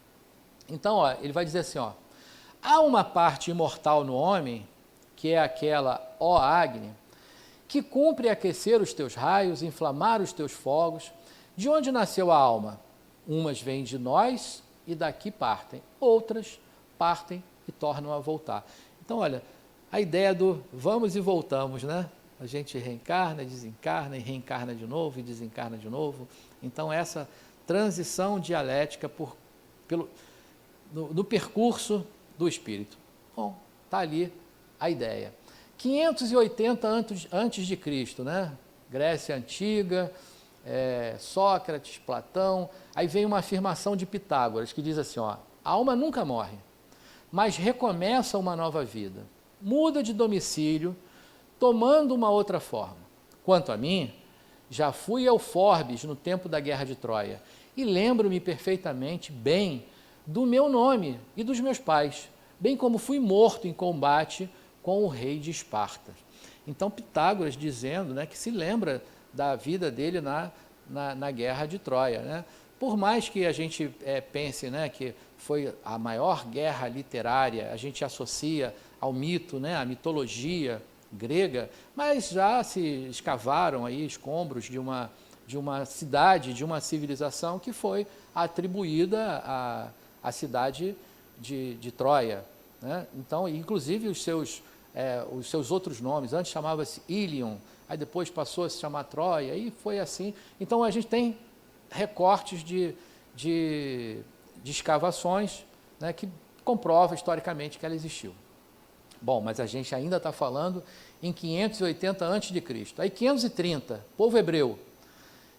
Então, ele vai dizer assim, há uma parte imortal no homem, que é aquela, ó Agni, que cumpre aquecer os teus raios, inflamar os teus fogos. De onde nasceu a alma? Umas vêm de nós e daqui partem, outras partem e tornam a voltar. Então, olha, a ideia do vamos e voltamos, né? A gente reencarna, desencarna e reencarna de novo e desencarna de novo. Então, essa transição dialética no percurso do espírito. Bom, está ali a ideia. 580 antes de Cristo, né? Grécia Antiga, Sócrates, Platão. Aí vem uma afirmação de Pitágoras que diz assim, a alma nunca morre, mas recomeça uma nova vida. Muda de domicílio, tomando uma outra forma. Quanto a mim, já fui ao Forbes no tempo da Guerra de Troia e lembro-me perfeitamente bem do meu nome e dos meus pais, bem como fui morto em combate com o rei de Esparta. Então, Pitágoras dizendo, né, que se lembra da vida dele na Guerra de Troia, né? Por mais que a gente pense, né, que foi a maior guerra literária, a gente associa ao mito, né, à mitologia grega, mas já se escavaram aí escombros de uma cidade, de uma civilização que foi atribuída à cidade de Troia, né? Então, inclusive os seus outros nomes, antes chamava-se Ilion, aí depois passou a se chamar Troia, e foi assim. Então, a gente tem recortes de escavações, né, que comprova historicamente que ela existiu. Bom, mas a gente ainda está falando em 580 a.C. Aí 530, povo hebreu.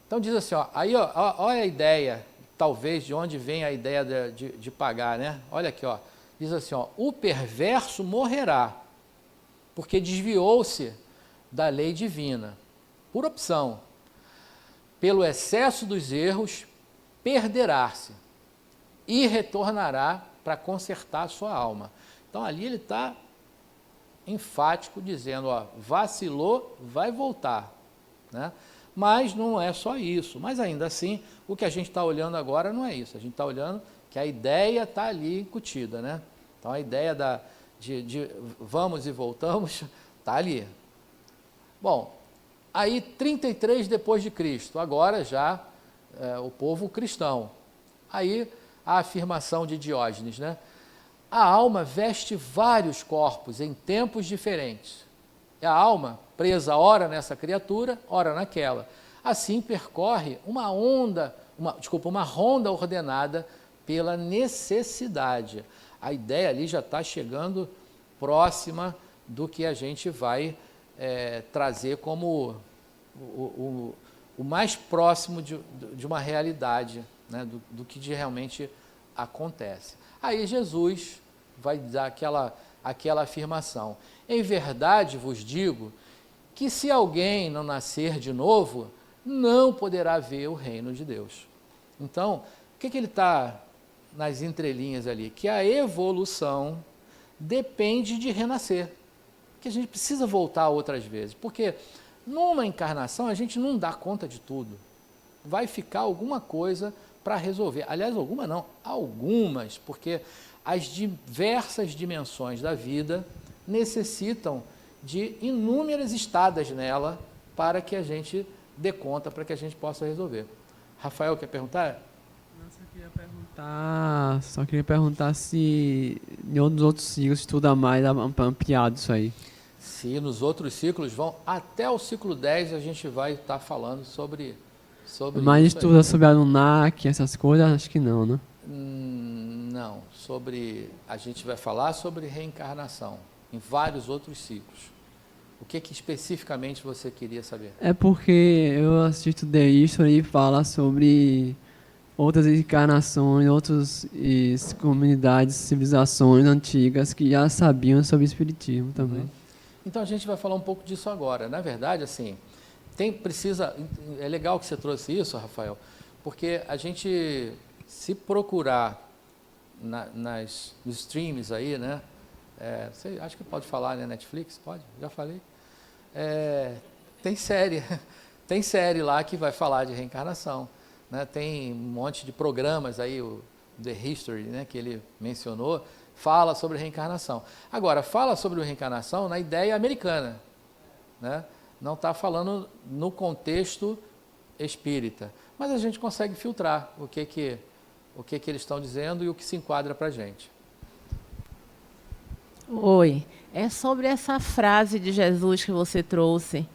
Então diz assim, olha a ideia, talvez de onde vem a ideia de pagar, né? Olha aqui, diz assim, o perverso morrerá, porque desviou-se da lei divina, por opção. Pelo excesso dos erros, perderá-se e retornará para consertar a sua alma. Então ali ele está enfático, dizendo, vacilou, vai voltar, né? Mas não é só isso, mas ainda assim, o que a gente está olhando agora não é isso, a gente está olhando que a ideia está ali incutida, né? Então a ideia de vamos e voltamos está ali. Bom, aí 33 depois de Cristo, agora já o povo cristão. Aí a afirmação de Diógenes, né? A alma veste vários corpos em tempos diferentes. A alma, presa ora nessa criatura, ora naquela. Assim percorre uma ronda ordenada pela necessidade. A ideia ali já está chegando próxima do que a gente vai trazer como o mais próximo de uma realidade, né, do que realmente acontece. Aí Jesus vai dar aquela afirmação: em verdade vos digo que se alguém não nascer de novo, não poderá ver o reino de Deus. Então, o que ele está nas entrelinhas ali? Que a evolução depende de renascer, que a gente precisa voltar outras vezes, porque numa encarnação a gente não dá conta de tudo, vai ficar alguma coisa para resolver, aliás, algumas, porque as diversas dimensões da vida necessitam de inúmeras estadas nela para que a gente dê conta, para que a gente possa resolver. Rafael, quer perguntar? Só queria perguntar se em outros ciclos estuda mais ampliado isso aí. Se nos outros ciclos vão, até o ciclo 10 a gente vai estar falando sobre Mas isso estuda aí. sobre Anunnaki, essas coisas, acho que não, né? Não, a gente vai falar sobre reencarnação em vários outros ciclos. O que especificamente você queria saber? É porque eu assisto The History e fala sobre outras encarnações, outras comunidades, civilizações antigas que já sabiam sobre espiritismo também. Então a gente vai falar um pouco disso agora. Na verdade, assim, é legal que você trouxe isso, Rafael, porque a gente, se procurar nos streams aí, né? Você acho que pode falar, né? Netflix? Pode? Já falei. Tem série lá que vai falar de reencarnação, né? Tem um monte de programas aí, o The History, né, que ele mencionou, fala sobre reencarnação. Agora, fala sobre reencarnação na ideia americana, né? Não está falando no contexto espírita, mas a gente consegue filtrar o que eles estão dizendo e o que se enquadra para a gente. Oi, é sobre essa frase de Jesus que você trouxe,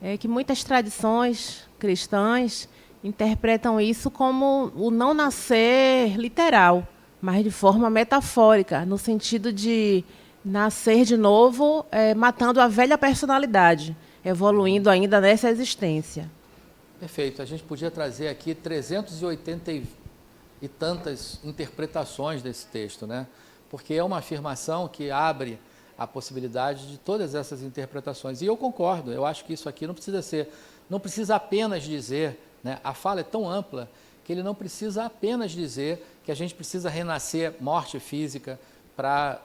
é que muitas tradições cristãs interpretam isso como o não nascer literal, mas de forma metafórica, no sentido de nascer de novo, matando a velha personalidade, evoluindo ainda nessa existência. Perfeito, a gente podia trazer aqui 380 e tantas interpretações desse texto, né? Porque é uma afirmação que abre a possibilidade de todas essas interpretações. E eu concordo, eu acho que isso aqui não precisa apenas dizer, né? A fala é tão ampla que ele não precisa apenas dizer que a gente precisa renascer morte física para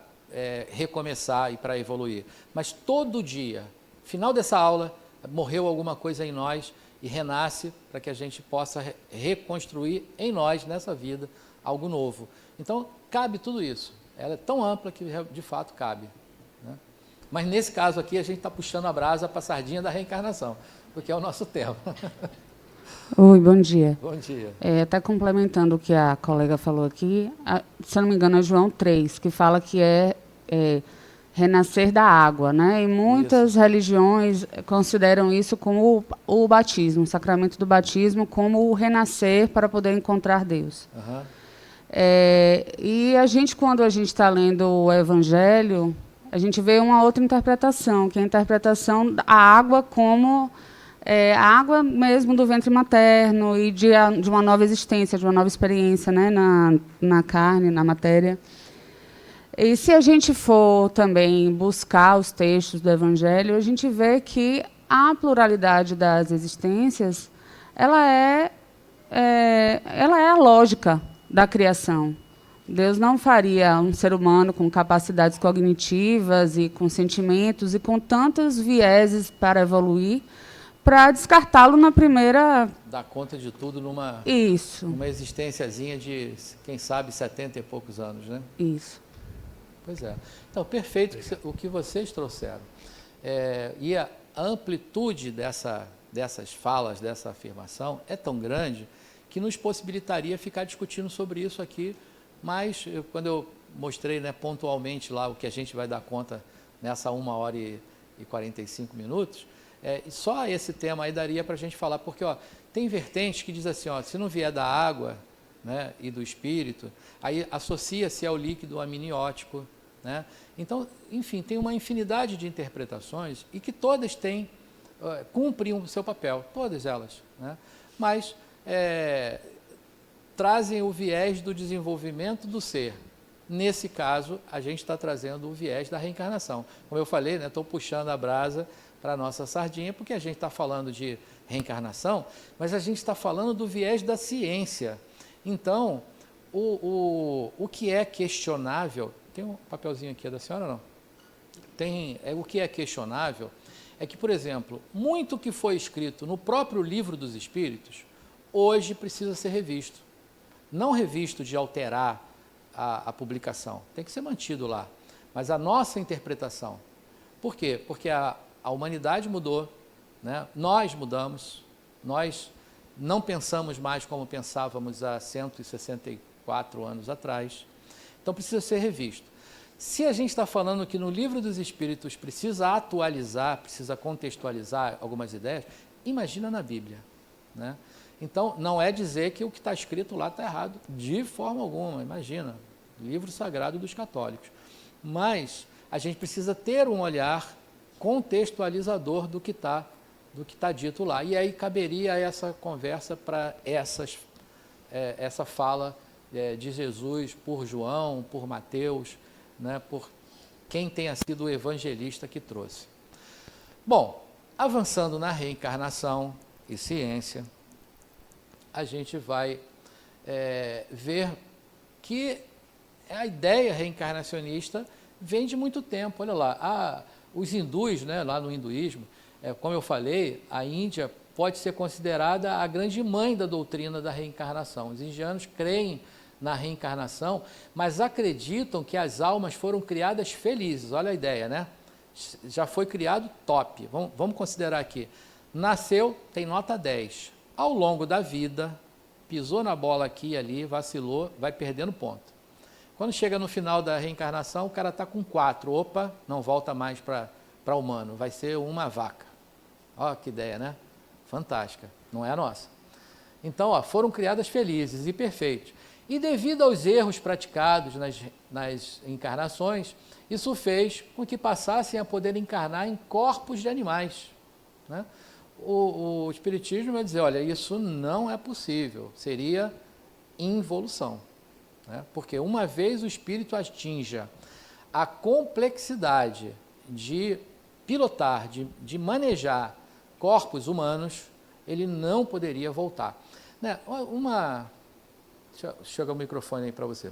recomeçar e para evoluir. Mas todo dia, final dessa aula, morreu alguma coisa em nós e renasce para que a gente possa reconstruir em nós, nessa vida, algo novo. Então, cabe tudo isso. Ela é tão ampla que, de fato, cabe, né? Mas, nesse caso aqui, a gente está puxando a brasa para a sardinha da reencarnação, porque é o nosso tema. Oi, bom dia. Bom dia. Até complementando o que a colega falou aqui, se eu não me engano, é João 3, que fala que é renascer da água, né? E muitas religiões consideram isso como o batismo, o sacramento do batismo, como o renascer para poder encontrar Deus. E quando a gente está lendo o Evangelho, a gente vê uma outra interpretação, que é a interpretação da água como a água mesmo do ventre materno e de uma nova existência, de uma nova experiência, né, na carne, na matéria. E se a gente for também buscar os textos do Evangelho, a gente vê que a pluralidade das existências, ela é a lógica da criação. Deus não faria um ser humano com capacidades cognitivas e com sentimentos e com tantos vieses para evoluir, para descartá-lo na primeira... Dar conta de tudo numa existenciazinha de, quem sabe, 70 e poucos anos, né? Isso. Pois é. Então, perfeito o que vocês trouxeram. E a amplitude dessas falas, dessa afirmação, é tão grande que nos possibilitaria ficar discutindo sobre isso aqui, mas quando eu mostrei, né, pontualmente lá o que a gente vai dar conta nessa 1h e 45 minutos, só esse tema aí daria para a gente falar, porque tem vertentes que diz assim, se não vier da água, né, e do espírito, aí associa-se ao líquido amniótico, né? Então, enfim, tem uma infinidade de interpretações e que todas têm, cumprem o seu papel, todas elas, né? Mas trazem o viés do desenvolvimento do ser. Nesse caso, a gente está trazendo o viés da reencarnação. Como eu falei, estou puxando a brasa para a nossa sardinha, porque a gente está falando de reencarnação, mas a gente está falando do viés da ciência. Então, o que é questionável... Tem um papelzinho aqui, é da senhora ou não? O que é questionável é que, por exemplo, muito que foi escrito no próprio Livro dos Espíritos, hoje precisa ser revisto. Não revisto de alterar a publicação, tem que ser mantido lá. Mas a nossa interpretação. Por quê? Porque a humanidade mudou, né? Nós mudamos, nós não pensamos mais como pensávamos há 164 anos atrás. Então precisa ser revisto. Se a gente está falando que no Livro dos Espíritos precisa atualizar, precisa contextualizar algumas ideias, imagina na Bíblia, né? Então, não é dizer que o que está escrito lá está errado, de forma alguma, imagina, livro sagrado dos católicos. Mas a gente precisa ter um olhar contextualizador do que está dito lá. E aí caberia essa conversa para essa fala de Jesus por João, por Mateus, né, por quem tenha sido o evangelista que trouxe. Bom, avançando na reencarnação e ciência, a gente vai ver que a ideia reencarnacionista vem de muito tempo. Olha lá, os hindus, né, lá no hinduísmo, como eu falei, a Índia pode ser considerada a grande mãe da doutrina da reencarnação. Os indianos creem na reencarnação, mas acreditam que as almas foram criadas felizes. Olha a ideia, né? Já foi criado top. Vamos considerar aqui. Nasceu, tem nota 10. Ao longo da vida, pisou na bola aqui e ali, vacilou, vai perdendo ponto. Quando chega no final da reencarnação, o cara está com 4. Opa, não volta mais para humano, vai ser uma vaca. Ó, que ideia, né? Fantástica, não é a nossa. Então, foram criadas felizes e perfeitos. E devido aos erros praticados nas encarnações, isso fez com que passassem a poder encarnar em corpos de animais, né? O Espiritismo vai dizer, olha, isso não é possível, seria involução, né? Porque uma vez o espírito atinja a complexidade de pilotar, de manejar corpos humanos, ele não poderia voltar, né? Deixa eu jogar o microfone aí para você.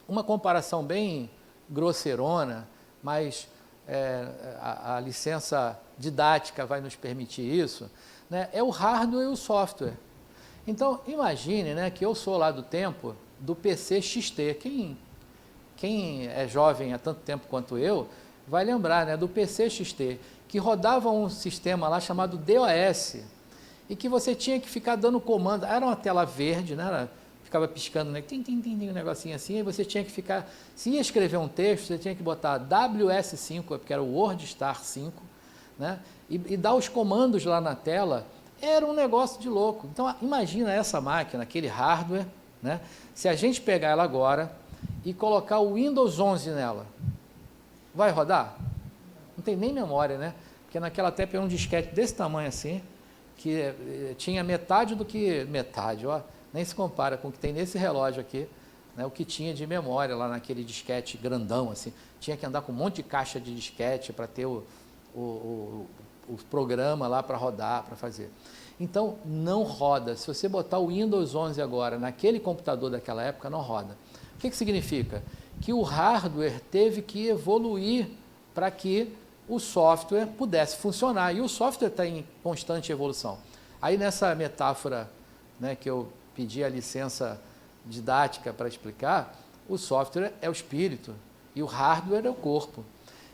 Uma comparação bem grosseirona, mas a licença didática vai nos permitir isso, né? É o hardware e o software. Então, imagine, né, que eu sou lá do tempo do PC XT. Quem é jovem há tanto tempo quanto eu, vai lembrar, né, do PC XT, que rodava um sistema lá chamado DOS, e que você tinha que ficar dando comando. Era uma tela verde, né? Ficava piscando, né? Um negocinho assim, e você tinha que ficar... Se ia escrever um texto, você tinha que botar WS5, porque era o WordStar 5, né? E dar os comandos lá na tela. Era um negócio de louco. Então, imagina essa máquina, aquele hardware, né? Se a gente pegar ela agora e colocar o Windows 11 nela, vai rodar? Não tem nem memória, né? Porque naquela época era um disquete desse tamanho assim, que tinha metade do que... Metade, ó. Nem se compara com o que tem nesse relógio aqui, né, o que tinha de memória lá naquele disquete grandão, assim. Tinha que andar com um monte de caixa de disquete para ter o programa lá para rodar, para fazer. Então, não roda. Se você botar o Windows 11 agora naquele computador daquela época, não roda. O que significa? Que o hardware teve que evoluir para que o software pudesse funcionar. E o software está em constante evolução. Aí, nessa metáfora, né, que eu pedi a licença didática para explicar, o software é o espírito e o hardware é o corpo.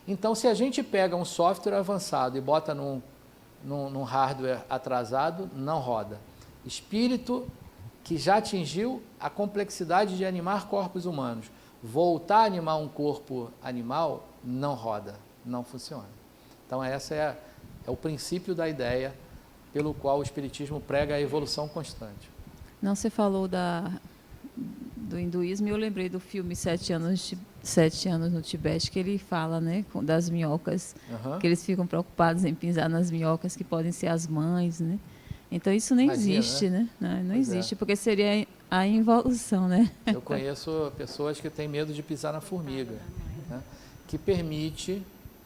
Então, se a gente pega um software avançado e bota num hardware atrasado, não roda. Espírito que já atingiu a complexidade de animar corpos humanos, voltar a animar um corpo animal, não roda, não funciona. Então, esse é o princípio da ideia pelo qual o Espiritismo prega a evolução constante. Não, você falou do hinduísmo e eu lembrei do filme 7 Anos 7 anos no Tibete, que ele fala, né, das minhocas, Aham. que eles ficam preocupados em pisar nas minhocas, que podem ser as mães, né? Então, isso não Imagina, existe, né? Não Pois é. existe, porque seria a involução, né? Eu conheço pessoas que têm medo de pisar na formiga, né? Que permite,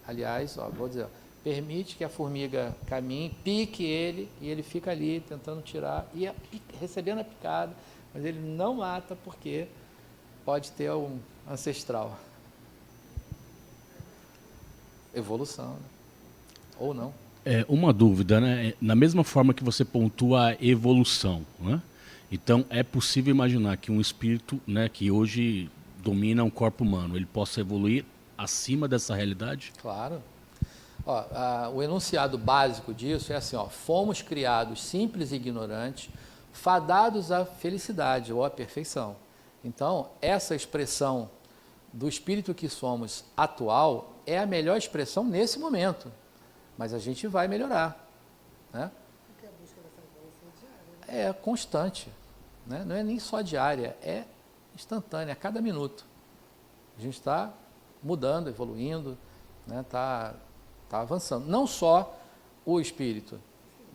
aliás, ó, vou dizer, ó, permite que a formiga caminhe, pique ele e ele fica ali tentando tirar e recebendo a picada, mas ele não mata porque pode ter um ancestral. Evolução, né? Ou não. Uma dúvida, né? Na mesma forma que você pontua a evolução, né? Então, é possível imaginar que um espírito, né, que hoje domina um corpo humano, ele possa evoluir acima dessa realidade? Claro. Ó, o enunciado básico disso é assim, ó, fomos criados simples e ignorantes, fadados à felicidade ou à perfeição. Então, essa expressão do espírito que somos atual é a melhor expressão nesse momento, mas a gente vai melhorar, né? É constante, né? Não é nem só diária, é instantânea, a cada minuto. A gente está mudando, evoluindo, né? Tá avançando. Não só o espírito,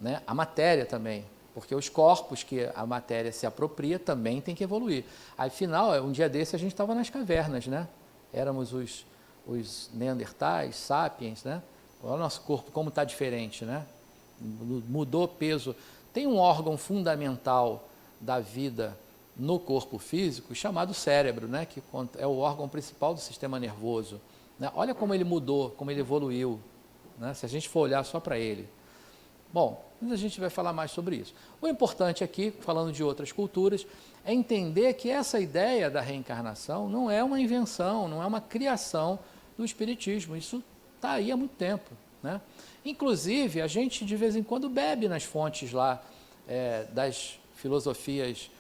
né? A matéria também, porque os corpos que a matéria se apropria também tem que evoluir. Afinal, um dia desse a gente estava nas cavernas, né? Éramos os neandertais, sapiens, né? Olha o nosso corpo como está diferente, né? Mudou o peso. Tem um órgão fundamental da vida no corpo físico chamado cérebro, né? Que é o órgão principal do sistema nervoso, né? Olha como ele mudou, como ele evoluiu, né? Se a gente for olhar só para ele. Bom, mas a gente vai falar mais sobre isso. O importante aqui, falando de outras culturas, é entender que essa ideia da reencarnação não é uma invenção, não é uma criação do espiritismo. Isso está aí há muito tempo, né? Inclusive, a gente de vez em quando bebe nas fontes lá das filosofias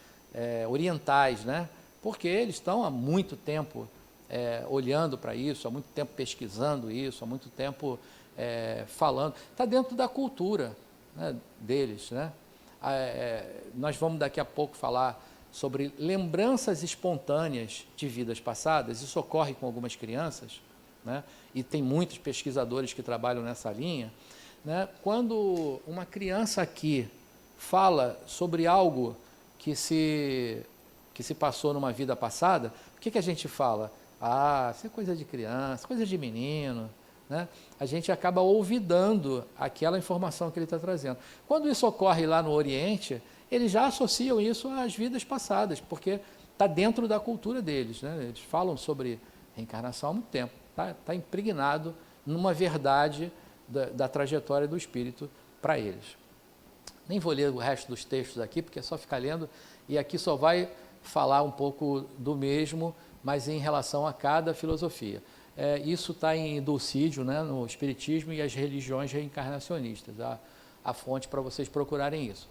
orientais, né? Porque eles estão há muito tempo olhando para isso, há muito tempo pesquisando isso, há muito tempo falando. Está dentro da cultura, né, deles, né? Nós vamos daqui a pouco falar sobre lembranças espontâneas de vidas passadas. Isso ocorre com algumas crianças, né? E tem muitos pesquisadores que trabalham nessa linha, né? Quando uma criança aqui fala sobre algo que se passou numa vida passada, o que a gente fala? Ah, isso é coisa de criança, coisa de menino, né? A gente acaba olvidando aquela informação que ele está trazendo. Quando isso ocorre lá no Oriente, eles já associam isso às vidas passadas, porque está dentro da cultura deles, né? Eles falam sobre reencarnação há muito tempo, está impregnado numa verdade da trajetória do espírito para eles. Nem vou ler o resto dos textos aqui, porque é só ficar lendo, e aqui só vai falar um pouco do mesmo, mas em relação a cada filosofia. Isso está em Dulcídio, né, no Espiritismo e as religiões reencarnacionistas, a fonte para vocês procurarem isso.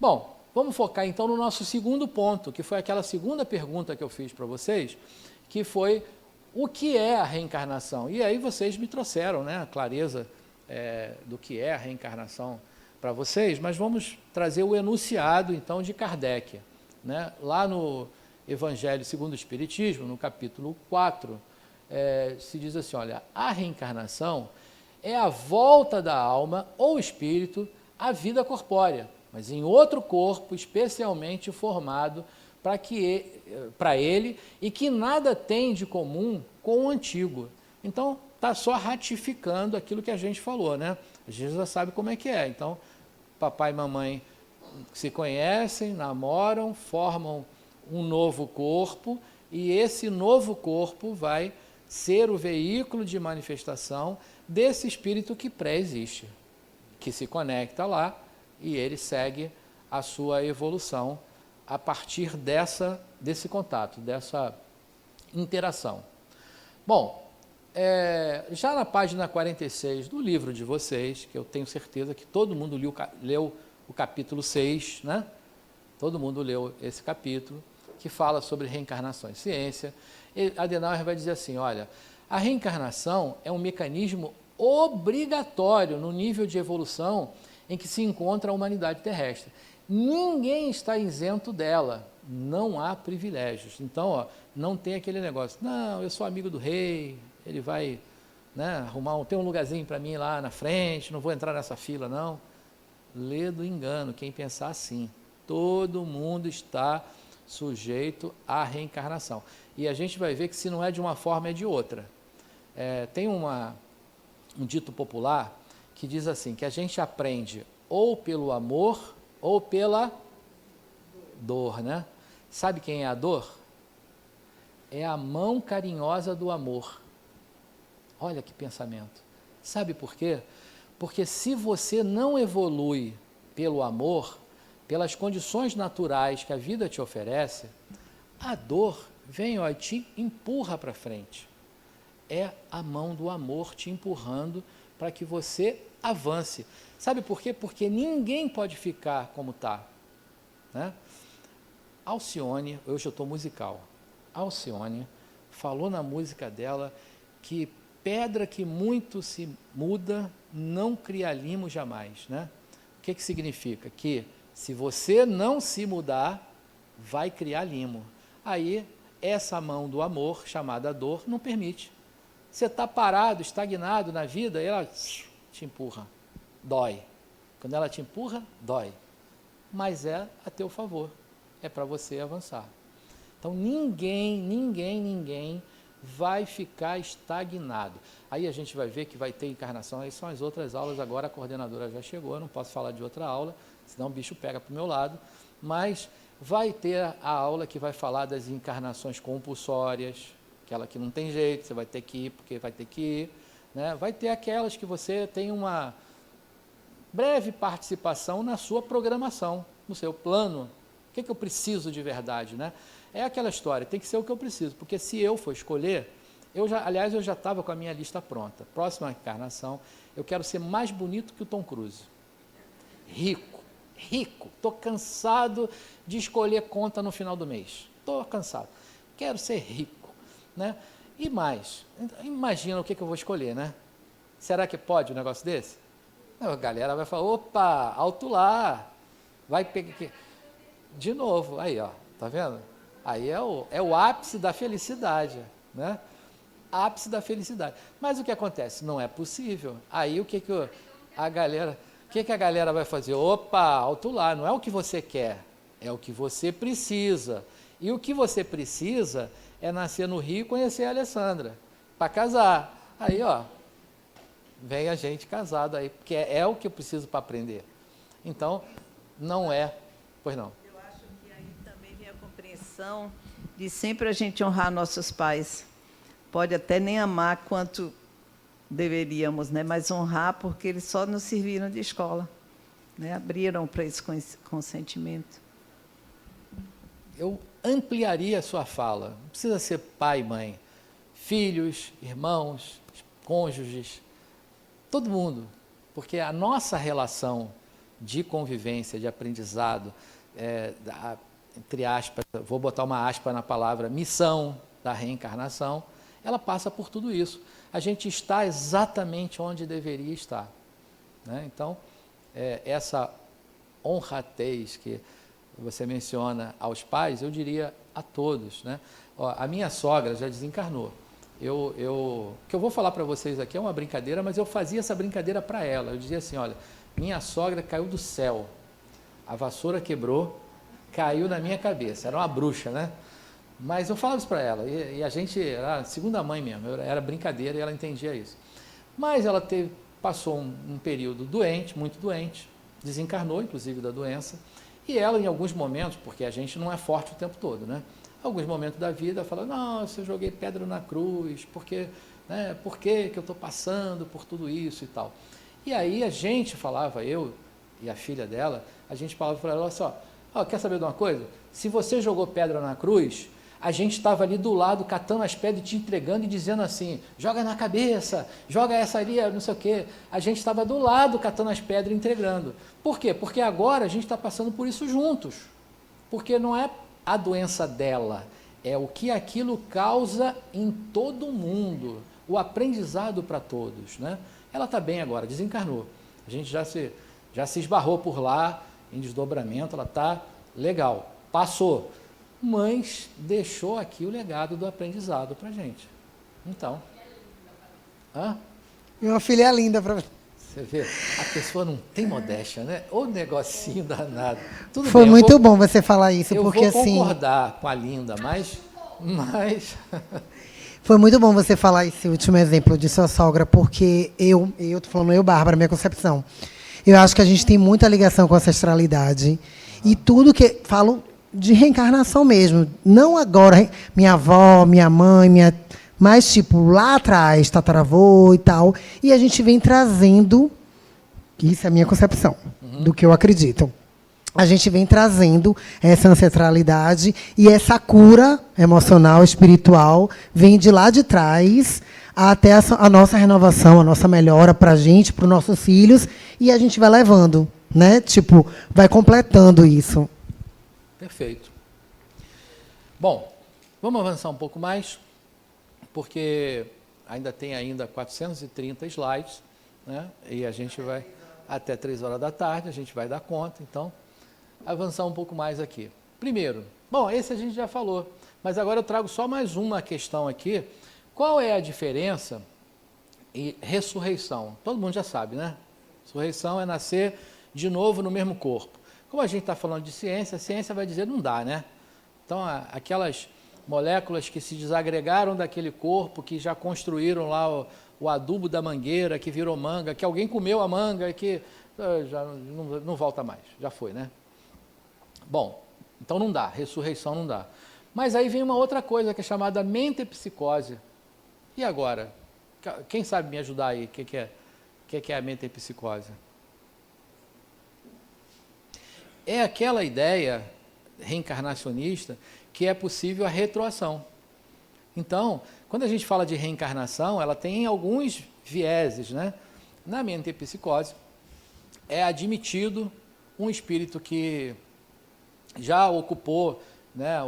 Bom, vamos focar então no nosso segundo ponto, que foi aquela segunda pergunta que eu fiz para vocês, que foi o que é a reencarnação? E aí vocês me trouxeram, né, a clareza do que é a reencarnação para vocês, mas vamos trazer o enunciado então de Kardec, né? Lá no Evangelho segundo o Espiritismo, no capítulo 4, se diz assim, olha, a reencarnação é a volta da alma ou espírito à vida corpórea, mas em outro corpo especialmente formado para ele e que nada tem de comum com o antigo. Então, está só ratificando aquilo que a gente falou, né? A gente já sabe como é que é. Então, papai e mamãe se conhecem, namoram, formam um novo corpo e esse novo corpo vai ser o veículo de manifestação desse espírito que pré-existe, que se conecta lá e ele segue a sua evolução a partir desse contato, dessa interação. Bom, já na página 46 do livro de vocês, que eu tenho certeza que todo mundo leu o capítulo 6, né? Todo mundo leu esse capítulo, que fala sobre reencarnação e ciência. E Adenauer vai dizer assim, olha, a reencarnação é um mecanismo obrigatório no nível de evolução em que se encontra a humanidade terrestre. Ninguém está isento dela, não há privilégios. Então, ó, não tem aquele negócio, não, eu sou amigo do rei, ele vai, né, arrumar tem um lugarzinho para mim lá na frente, não vou entrar nessa fila, não. Lê do engano, quem pensar assim. Todo mundo está sujeito à reencarnação. E a gente vai ver que se não é de uma forma, é de outra. Tem um dito popular que diz assim, que a gente aprende ou pelo amor ou pela dor, né? Sabe quem é a dor? É a mão carinhosa do amor. Olha que pensamento. Sabe por quê? Porque se você não evolui pelo amor, pelas condições naturais que a vida te oferece, a dor vem, ó, e te empurra para frente. É a mão do amor te empurrando para que você avance. Sabe por quê? Porque ninguém pode ficar como está, né? Alcione, hoje eu estou musical, Alcione falou na música dela que pedra que muito se muda não cria limo jamais, né? O que significa? Que se você não se mudar, vai criar limo. Aí, essa mão do amor, chamada dor, não permite. Você está parado, estagnado na vida, ela te empurra, dói. Quando ela te empurra, dói. Mas é a teu favor, é para você avançar. Então, ninguém vai ficar estagnado. Aí a gente vai ver que vai ter encarnação, aí são as outras aulas, agora a coordenadora já chegou, eu não posso falar de outra aula, senão o bicho pega para o meu lado, mas vai ter a aula que vai falar das encarnações compulsórias, aquela que não tem jeito, você vai ter que ir porque vai ter que ir, né? Vai ter aquelas que você tem uma breve participação na sua programação, no seu plano. O que eu preciso de verdade, né? É aquela história, tem que ser o que eu preciso, porque se eu for escolher, eu já estava com a minha lista pronta. Próxima encarnação, eu quero ser mais bonito que o Tom Cruise. Rico. Estou cansado de escolher conta no final do mês. Estou cansado. Quero ser rico, né? E mais, imagina o que eu vou escolher, né? Será que pode um negócio desse? A galera vai falar, opa, alto lá, vai pegar aqui. De novo, aí, ó, tá vendo? Aí é o ápice da felicidade, né? Ápice da felicidade. Mas o que acontece? Não é possível. Aí o que a galera vai fazer? Opa, alto lá, não é o que você quer, é o que você precisa. E o que você precisa é nascer no Rio e conhecer a Alessandra, para casar. Aí, ó, vem a gente casado aí, porque é o que eu preciso para aprender. Então, não é, pois não. Eu acho que aí também vem a compreensão de sempre a gente honrar nossos pais. Pode até nem amar quanto deveríamos, né? Mas honrar porque eles só nos serviram de escola, né? Abriram para esse consentimento. Eu ampliaria a sua fala. Não precisa ser pai e mãe. Filhos, irmãos, cônjuges, todo mundo. Porque a nossa relação de convivência, de aprendizado, entre aspas, vou botar uma aspa na palavra, missão da reencarnação, ela passa por tudo isso. A gente está exatamente onde deveria estar, né? Então, essa honradez que você menciona aos pais, eu diria a todos, né? Ó, a minha sogra já desencarnou. O que eu vou falar para vocês aqui é uma brincadeira, mas eu fazia essa brincadeira para ela. Eu dizia assim, olha, minha sogra caiu do céu, a vassoura quebrou, caiu na minha cabeça, era uma bruxa, né? Mas eu falava isso para ela, e a gente era segunda mãe mesmo, era brincadeira e ela entendia isso. Mas ela passou um período doente, muito doente, desencarnou, inclusive, da doença, e ela, em alguns momentos, porque a gente não é forte o tempo todo, né? Alguns momentos da vida, fala, nossa, eu joguei pedra na cruz, porque, né, por que eu estou passando por tudo isso e tal. E aí a gente falava, eu e a filha dela, a gente falava para ela, olha só, quer saber de uma coisa? Se você jogou pedra na cruz, a gente estava ali do lado, catando as pedras e te entregando e dizendo assim, joga na cabeça, joga essa ali, não sei o quê. A gente estava do lado, catando as pedras e entregando. Por quê? Porque agora a gente está passando por isso juntos. Porque não é a doença dela, é o que aquilo causa em todo mundo, o aprendizado para todos, né? Ela está bem agora, desencarnou. A gente já se esbarrou por lá, em desdobramento, ela está legal, passou. mas deixou aqui o legado do aprendizado para a gente. Então, E uma filha linda para você vê, a pessoa não tem modéstia, né? Ô negocinho danado. Tudo Foi bem, muito bom você falar isso, eu porque vou assim... concordar com a Linda, mas Foi muito bom você falar esse último exemplo de sua sogra, porque eu tô falando eu, Bárbara, minha concepção. Eu acho que a gente tem muita ligação com a ancestralidade e tudo que... Falo de reencarnação mesmo. Não agora, minha avó, minha mãe, mas, tipo, lá atrás, tataravô e tal. E a gente vem trazendo... Isso é a minha concepção do que eu acredito. A gente vem trazendo essa ancestralidade e essa cura emocional, espiritual, vem de lá de trás até a nossa renovação, a nossa melhora para a gente, para os nossos filhos, e a gente vai levando, né? Tipo, vai completando isso. Perfeito. Bom, vamos avançar um pouco mais, porque ainda tem 430 slides, né? E a gente vai até 3 horas da tarde, a gente vai dar conta, então, avançar um pouco mais aqui. Primeiro, bom, esse a gente já falou, mas agora eu trago só mais uma questão aqui. Qual é a diferença e ressurreição? Todo mundo já sabe, né? Ressurreição é nascer de novo no mesmo corpo. Como a gente está falando de ciência, a ciência vai dizer não dá, né? Então, aquelas moléculas que se desagregaram daquele corpo, que já construíram lá o adubo da mangueira, que virou manga, que alguém comeu a manga e que já não volta mais, já foi, né? Bom, então não dá, ressurreição não dá. Mas aí vem uma outra coisa que é chamada mentepsicose. E agora? Quem sabe me ajudar aí? O que é a mentepsicose? É aquela ideia reencarnacionista que é possível a retroação. Então, quando a gente fala de reencarnação, ela tem alguns vieses, né? Na mentepsicose, é admitido um espírito que já ocupou, né,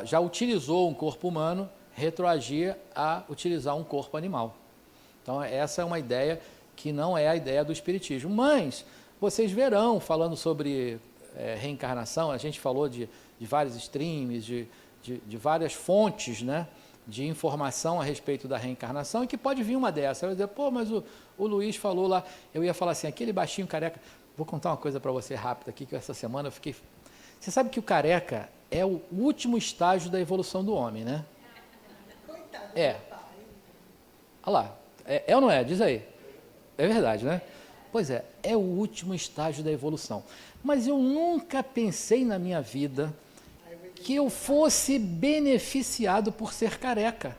já utilizou um corpo humano, retroagir a utilizar um corpo animal. Então, essa é uma ideia que não é a ideia do espiritismo. Mas, vocês verão, falando sobre reencarnação, a gente falou de vários streams, de várias fontes, né, de informação a respeito da reencarnação, e que pode vir uma dessa. Eu ia dizer, pô, mas o Luiz falou lá, eu ia falar assim, aquele baixinho careca... Vou contar uma coisa para você rápida aqui, que essa semana eu fiquei... Você sabe que o careca é o último estágio da evolução do homem, né? É. Olha lá. É ou não é? Diz aí. É verdade, né? Pois é o último estágio da evolução. Mas eu nunca pensei na minha vida que eu fosse beneficiado por ser careca.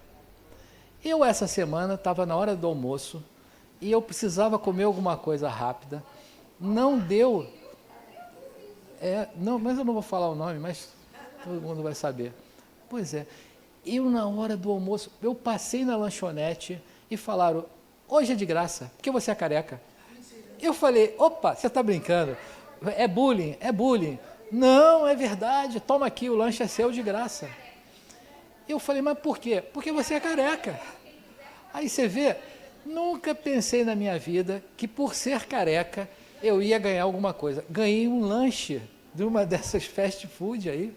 Eu, essa semana, estava na hora do almoço e eu precisava comer alguma coisa rápida. Não deu... não, mas eu não vou falar o nome, mas todo mundo vai saber. Pois é, eu na hora do almoço, eu passei na lanchonete e falaram, hoje é de graça, porque você é careca. Eu falei, opa, você está brincando? É bullying, é bullying. Não, é verdade, toma aqui, o lanche é seu de graça. Eu falei, mas por quê? Porque você é careca. Aí você vê, nunca pensei na minha vida que por ser careca eu ia ganhar alguma coisa. Ganhei um lanche de uma dessas fast food aí,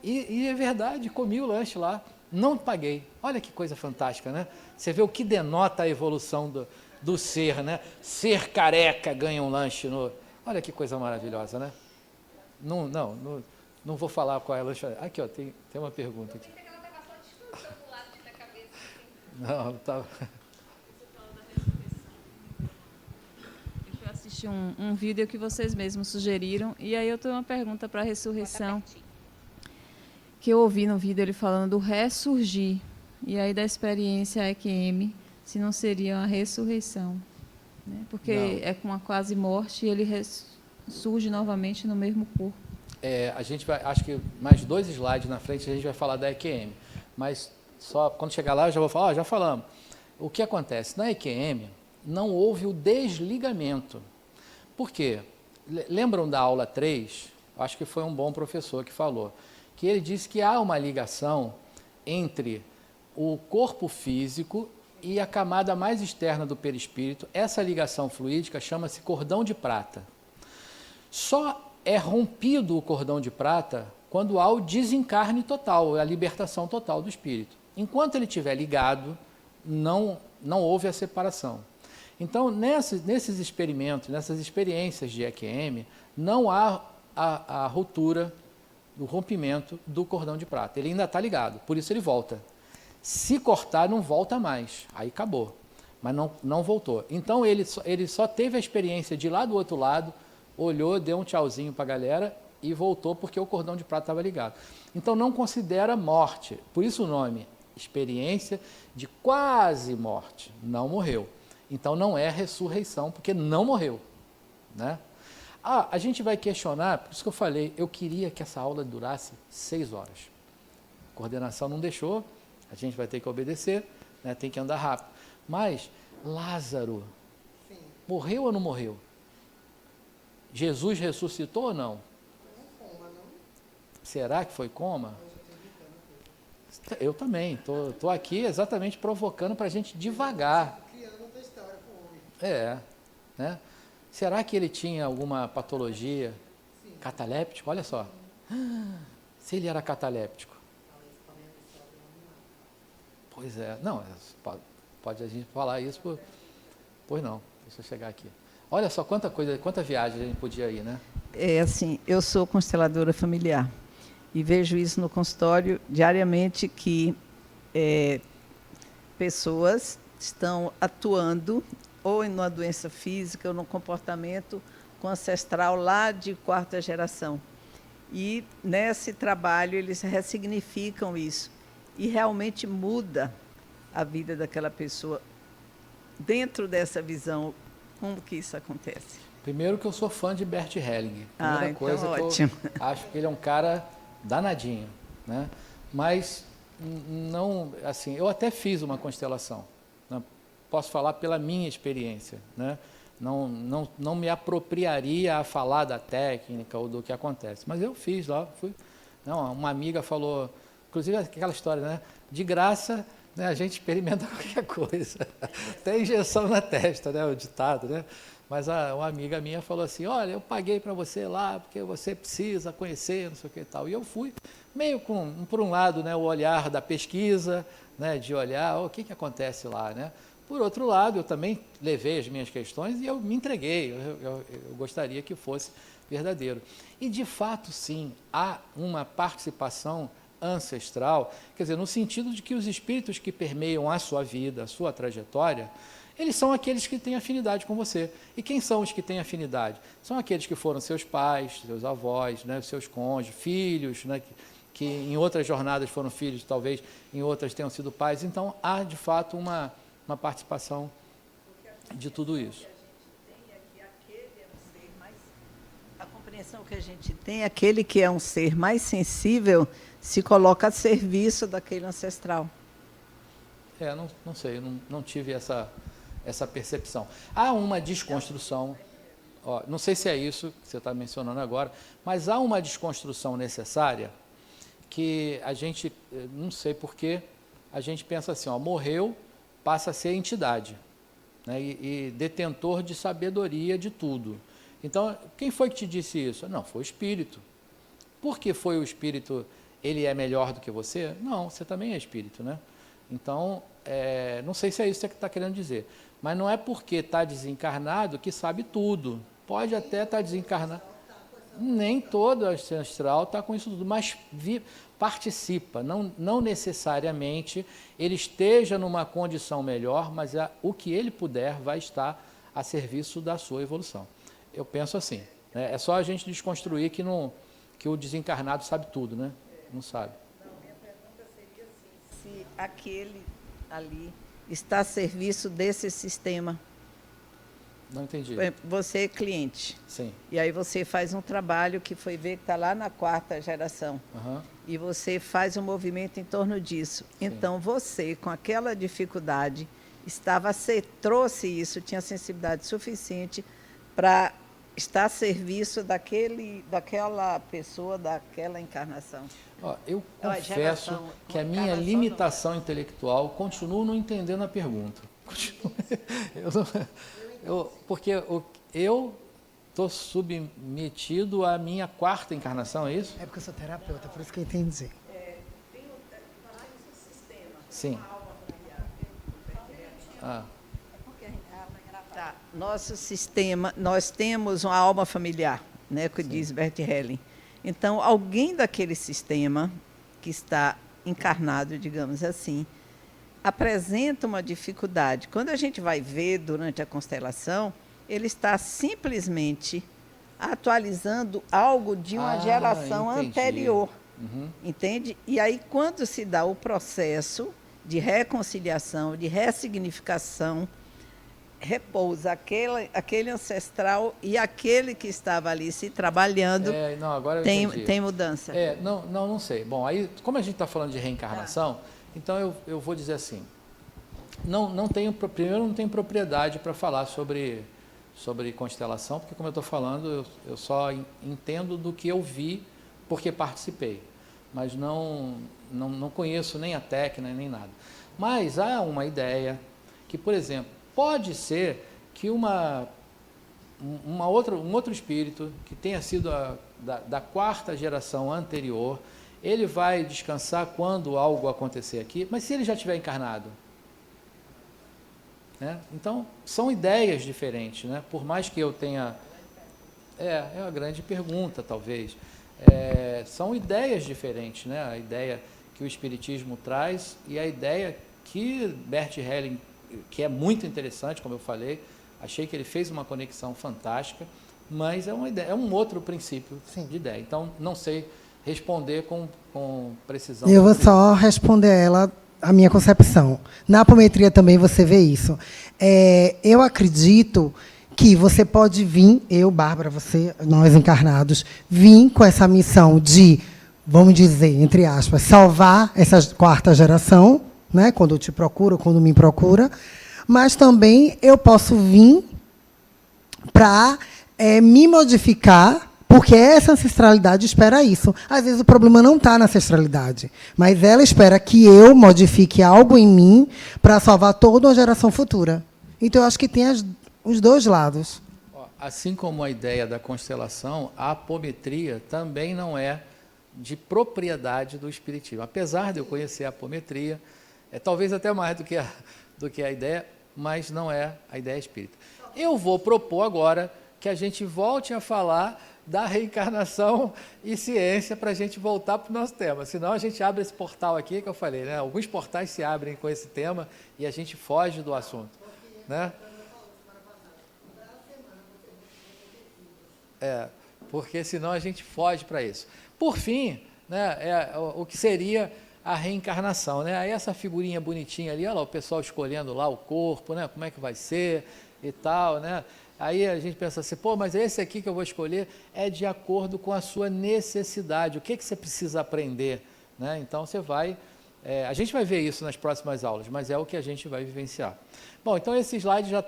e é verdade, comi o lanche lá, não paguei. Olha que coisa fantástica, né? Você vê o que denota a evolução do ser, né? Ser careca ganha um lanche no... Olha que coisa maravilhosa, né? Não vou falar qual é a lanchonete. Aqui, ó, tem uma pergunta aqui. Não, tá... Eu assisti um vídeo que vocês mesmos sugeriram, e aí eu tenho uma pergunta para a ressurreição, que eu ouvi no vídeo ele falando do ressurgir, e aí da experiência EQM, se não seria uma ressurreição, né? Porque não. É com uma quase morte e ele surge novamente no mesmo corpo. A gente vai, acho que mais 2 slides na frente a gente vai falar da EQM, mas só quando chegar lá eu já vou falar, já falamos. O que acontece? Na EQM não houve o desligamento. Por quê? Lembram da aula 3? Acho que foi um bom professor que falou, que ele disse que há uma ligação entre o corpo físico e a camada mais externa do perispírito. Essa ligação fluídica chama-se cordão de prata. Só é rompido o cordão de prata quando há o desencarne total, a libertação total do espírito. Enquanto ele estiver ligado, não houve a separação. Então, nesses experimentos, nessas experiências de EQM, não há a ruptura, o rompimento do cordão de prata. Ele ainda está ligado, por isso ele volta. Se cortar, não volta mais, aí acabou. Mas não voltou. Então, ele só teve a experiência de ir lá do outro lado, olhou, deu um tchauzinho para a galera e voltou porque o cordão de prata estava ligado. Então, não considera morte. Por isso o nome, experiência de quase morte. Não morreu. Então, não é ressurreição, porque não morreu. Né? A gente vai questionar, por isso que eu falei, eu queria que essa aula durasse 6 horas. A coordenação não deixou, a gente vai ter que obedecer, né? Tem que andar rápido. Mas, Lázaro, morreu ou não morreu? Jesus ressuscitou ou não? Será que foi coma? Eu também, estou aqui exatamente provocando para a gente devagar. Né? Será que ele tinha alguma patologia? Cataléptico? Olha só. Se ele era cataléptico. Pois é. Não, pode a gente falar isso por... Pois não, deixa eu chegar aqui. Olha só quanta viagem a gente podia ir, né? É assim, eu sou consteladora familiar e vejo isso no consultório diariamente, que pessoas estão atuando ou em uma doença física ou num comportamento com ancestral lá de 4ª geração. E nesse trabalho eles ressignificam isso e realmente muda a vida daquela pessoa. Dentro dessa visão, como que isso acontece? Primeiro que eu sou fã de Bert Helling. Então coisa ótimo. Que eu acho que ele é um cara danadinho, né? Mas não, assim, eu até fiz uma constelação, né? Posso falar pela minha experiência, né? Não me apropriaria a falar da técnica ou do que acontece, mas eu fiz lá, uma amiga falou, inclusive aquela história, né? De graça, né, a gente experimenta qualquer coisa, até injeção na testa, né? O ditado, né? Mas uma amiga minha falou assim, olha, eu paguei para você lá, porque você precisa conhecer, não sei o que e tal. E eu fui meio por um lado, né, o olhar da pesquisa, né, de olhar o que acontece lá, né? Por outro lado, eu também levei as minhas questões e eu me entreguei, eu gostaria que fosse verdadeiro. E, de fato, sim, há uma participação ancestral, quer dizer, no sentido de que os espíritos que permeiam a sua vida, a sua trajetória, eles são aqueles que têm afinidade com você. E quem são os que têm afinidade? São aqueles que foram seus pais, seus avós, né, seus cônjuges, filhos, né, que em outras jornadas foram filhos, talvez em outras tenham sido pais. Então, há, de fato, uma participação de tudo isso. A compreensão que a gente tem, aquele que é um ser mais sensível, se coloca a serviço daquele ancestral. Não sei, não tive essa percepção. Há uma desconstrução, não sei se é isso que você está mencionando agora, mas há uma desconstrução necessária que a gente, não sei porquê, a gente pensa assim, morreu, passa a ser entidade, né, e detentor de sabedoria de tudo. Então, quem foi que te disse isso? Não, foi o espírito. Por que foi o espírito, ele é melhor do que você? Não, você também é espírito, né? Então, não sei se é isso que você está querendo dizer, mas não é porque está desencarnado que sabe tudo. Pode até estar desencarnado. Nem todo ancestral está com isso tudo, mas participa. Não necessariamente ele esteja numa condição melhor, mas o que ele puder vai estar a serviço da sua evolução. Eu penso assim, né? É só a gente desconstruir que o desencarnado sabe tudo, né? Não sabe. Minha pergunta seria assim, se aquele ali está a serviço desse sistema. Não entendi. Você é cliente. Sim. E aí você faz um trabalho que foi ver que está lá na 4ª geração. Uhum. E você faz um movimento em torno disso. Sim. Então, você, com aquela dificuldade, trouxe isso, tinha sensibilidade suficiente para estar a serviço daquela pessoa, daquela encarnação. Eu confesso que a minha limitação intelectual continuo não entendendo a pergunta. Porque eu estou submetido à minha 4ª encarnação, é isso? É porque eu sou terapeuta, por isso que eu entendi. Sim. Ah. Tá. Nosso sistema, nós temos uma alma familiar, né, que diz Bert Helling. Então, alguém daquele sistema que está encarnado, digamos assim, apresenta uma dificuldade. Quando a gente vai ver durante a constelação, ele está simplesmente atualizando algo de uma geração anterior. Entende? E aí, quando se dá o processo de reconciliação, de ressignificação, repousa aquele ancestral e aquele que estava ali se trabalhando, não, agora eu tem mudança. Não sei. Bom, aí, como a gente está falando de reencarnação, então eu vou dizer assim, primeiro não tenho propriedade para falar sobre constelação, porque como eu estou falando, eu só entendo do que eu vi porque participei, mas não conheço nem a técnica, nem nada. Mas há uma ideia que, por exemplo, pode ser que um outro espírito, que tenha sido da 4ª geração anterior, ele vai descansar quando algo acontecer aqui, mas se ele já estiver encarnado? Né? Então, são ideias diferentes, né? Por mais que eu tenha... É uma grande pergunta, talvez. São ideias diferentes, né? A ideia que o Espiritismo traz e a ideia que Bert Helling, que é muito interessante, como eu falei, achei que ele fez uma conexão fantástica, mas é uma ideia, é um outro princípio de ideia. Então, não sei responder com precisão. Eu vou só responder a minha concepção. Na apometria também você vê isso. Eu acredito que você pode vir, eu, Bárbara, você, nós encarnados, vir com essa missão de, vamos dizer, entre aspas, salvar essa 4ª geração, né, quando eu te procuro, quando me procura, mas também eu posso vir para me modificar, porque essa ancestralidade espera isso. Às vezes o problema não está na ancestralidade, mas ela espera que eu modifique algo em mim para salvar toda uma geração futura. Então, eu acho que tem os dois lados. Assim como a ideia da constelação, a apometria também não é de propriedade do Espiritismo. Apesar de eu conhecer a apometria, talvez até mais do que a ideia, mas não é a ideia espírita. Eu vou propor agora que a gente volte a falar da reencarnação e ciência para a gente voltar para o nosso tema. Senão a gente abre esse portal aqui que eu falei, né? Alguns portais se abrem com esse tema e a gente foge do assunto, né? Porque senão a gente foge para isso. Por fim, né, o que seria a reencarnação, né? Aí essa figurinha bonitinha ali, olha lá, o pessoal escolhendo lá o corpo, né? Como é que vai ser e tal, né? Aí a gente pensa assim, mas esse aqui que eu vou escolher é de acordo com a sua necessidade, o que você precisa aprender, né? Então você vai, a gente vai ver isso nas próximas aulas, mas é o que a gente vai vivenciar. Bom, então esse slide já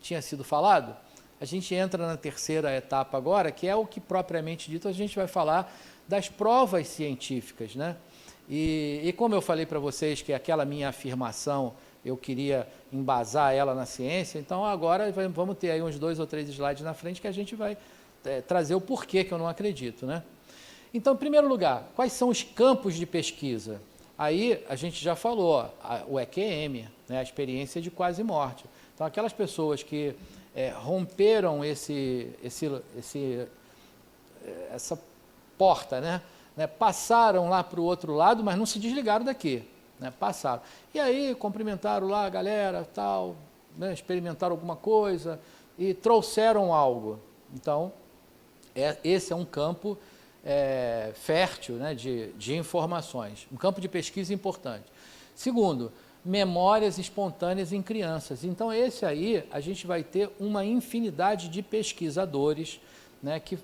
tinha sido falado, a gente entra na 3ª etapa agora, que é o que propriamente dito a gente vai falar das provas científicas, né? E como eu falei para vocês que aquela minha afirmação, eu queria embasar ela na ciência, então agora vamos ter aí uns 2 ou 3 slides na frente que a gente vai trazer o porquê que eu não acredito, né? Então, em primeiro lugar, quais são os campos de pesquisa? Aí a gente já falou, o EQM, né, a experiência de quase morte. Então, aquelas pessoas que romperam essa porta, né? Passaram lá para o outro lado, mas não se desligaram daqui, né? Passaram. E aí cumprimentaram lá a galera, tal, né? Experimentaram alguma coisa e trouxeram algo. Então, esse é um campo fértil, né? de informações, um campo de pesquisa importante. Segundo, memórias espontâneas em crianças. Então, esse aí, a gente vai ter uma infinidade de pesquisadores, né, que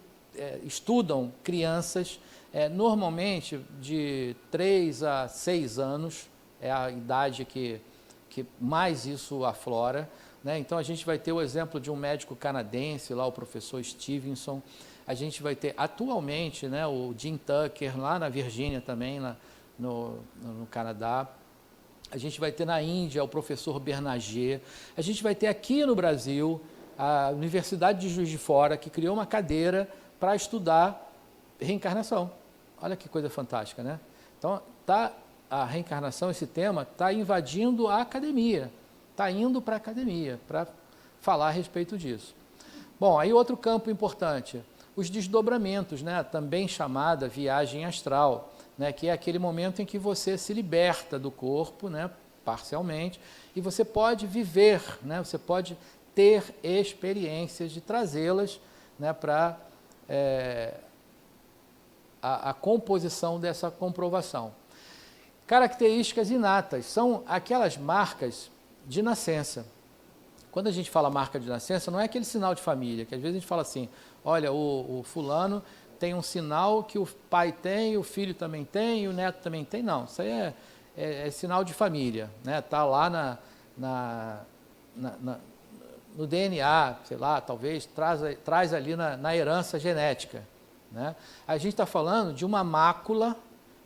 estudam crianças, normalmente de 3 a 6 anos, é a idade que mais isso aflora, né? Então, a gente vai ter o exemplo de um médico canadense, lá o professor Stevenson. A gente vai ter, atualmente, né, o Jim Tucker, lá na Virgínia também, no Canadá. A gente vai ter na Índia o professor Bernager. A gente vai ter aqui no Brasil a Universidade de Juiz de Fora, que criou uma cadeira para estudar reencarnação. Olha que coisa fantástica, né? Então, a reencarnação, esse tema, está invadindo a academia, está indo para a academia para falar a respeito disso. Bom, aí outro campo importante, os desdobramentos, né? Também chamada viagem astral, né? Que é aquele momento em que você se liberta do corpo, né? Parcialmente, e você pode viver, né? Você pode ter experiências de trazê-las, né? Para a composição dessa comprovação. Características inatas são aquelas marcas de nascença. Quando a gente fala marca de nascença, não é aquele sinal de família, que às vezes a gente fala assim, olha, o fulano tem um sinal que o pai tem, o filho também tem, e o neto também tem. Não, isso aí é sinal de família, né? Está lá no DNA, sei lá, talvez traz ali na herança genética, né? A gente está falando de uma mácula,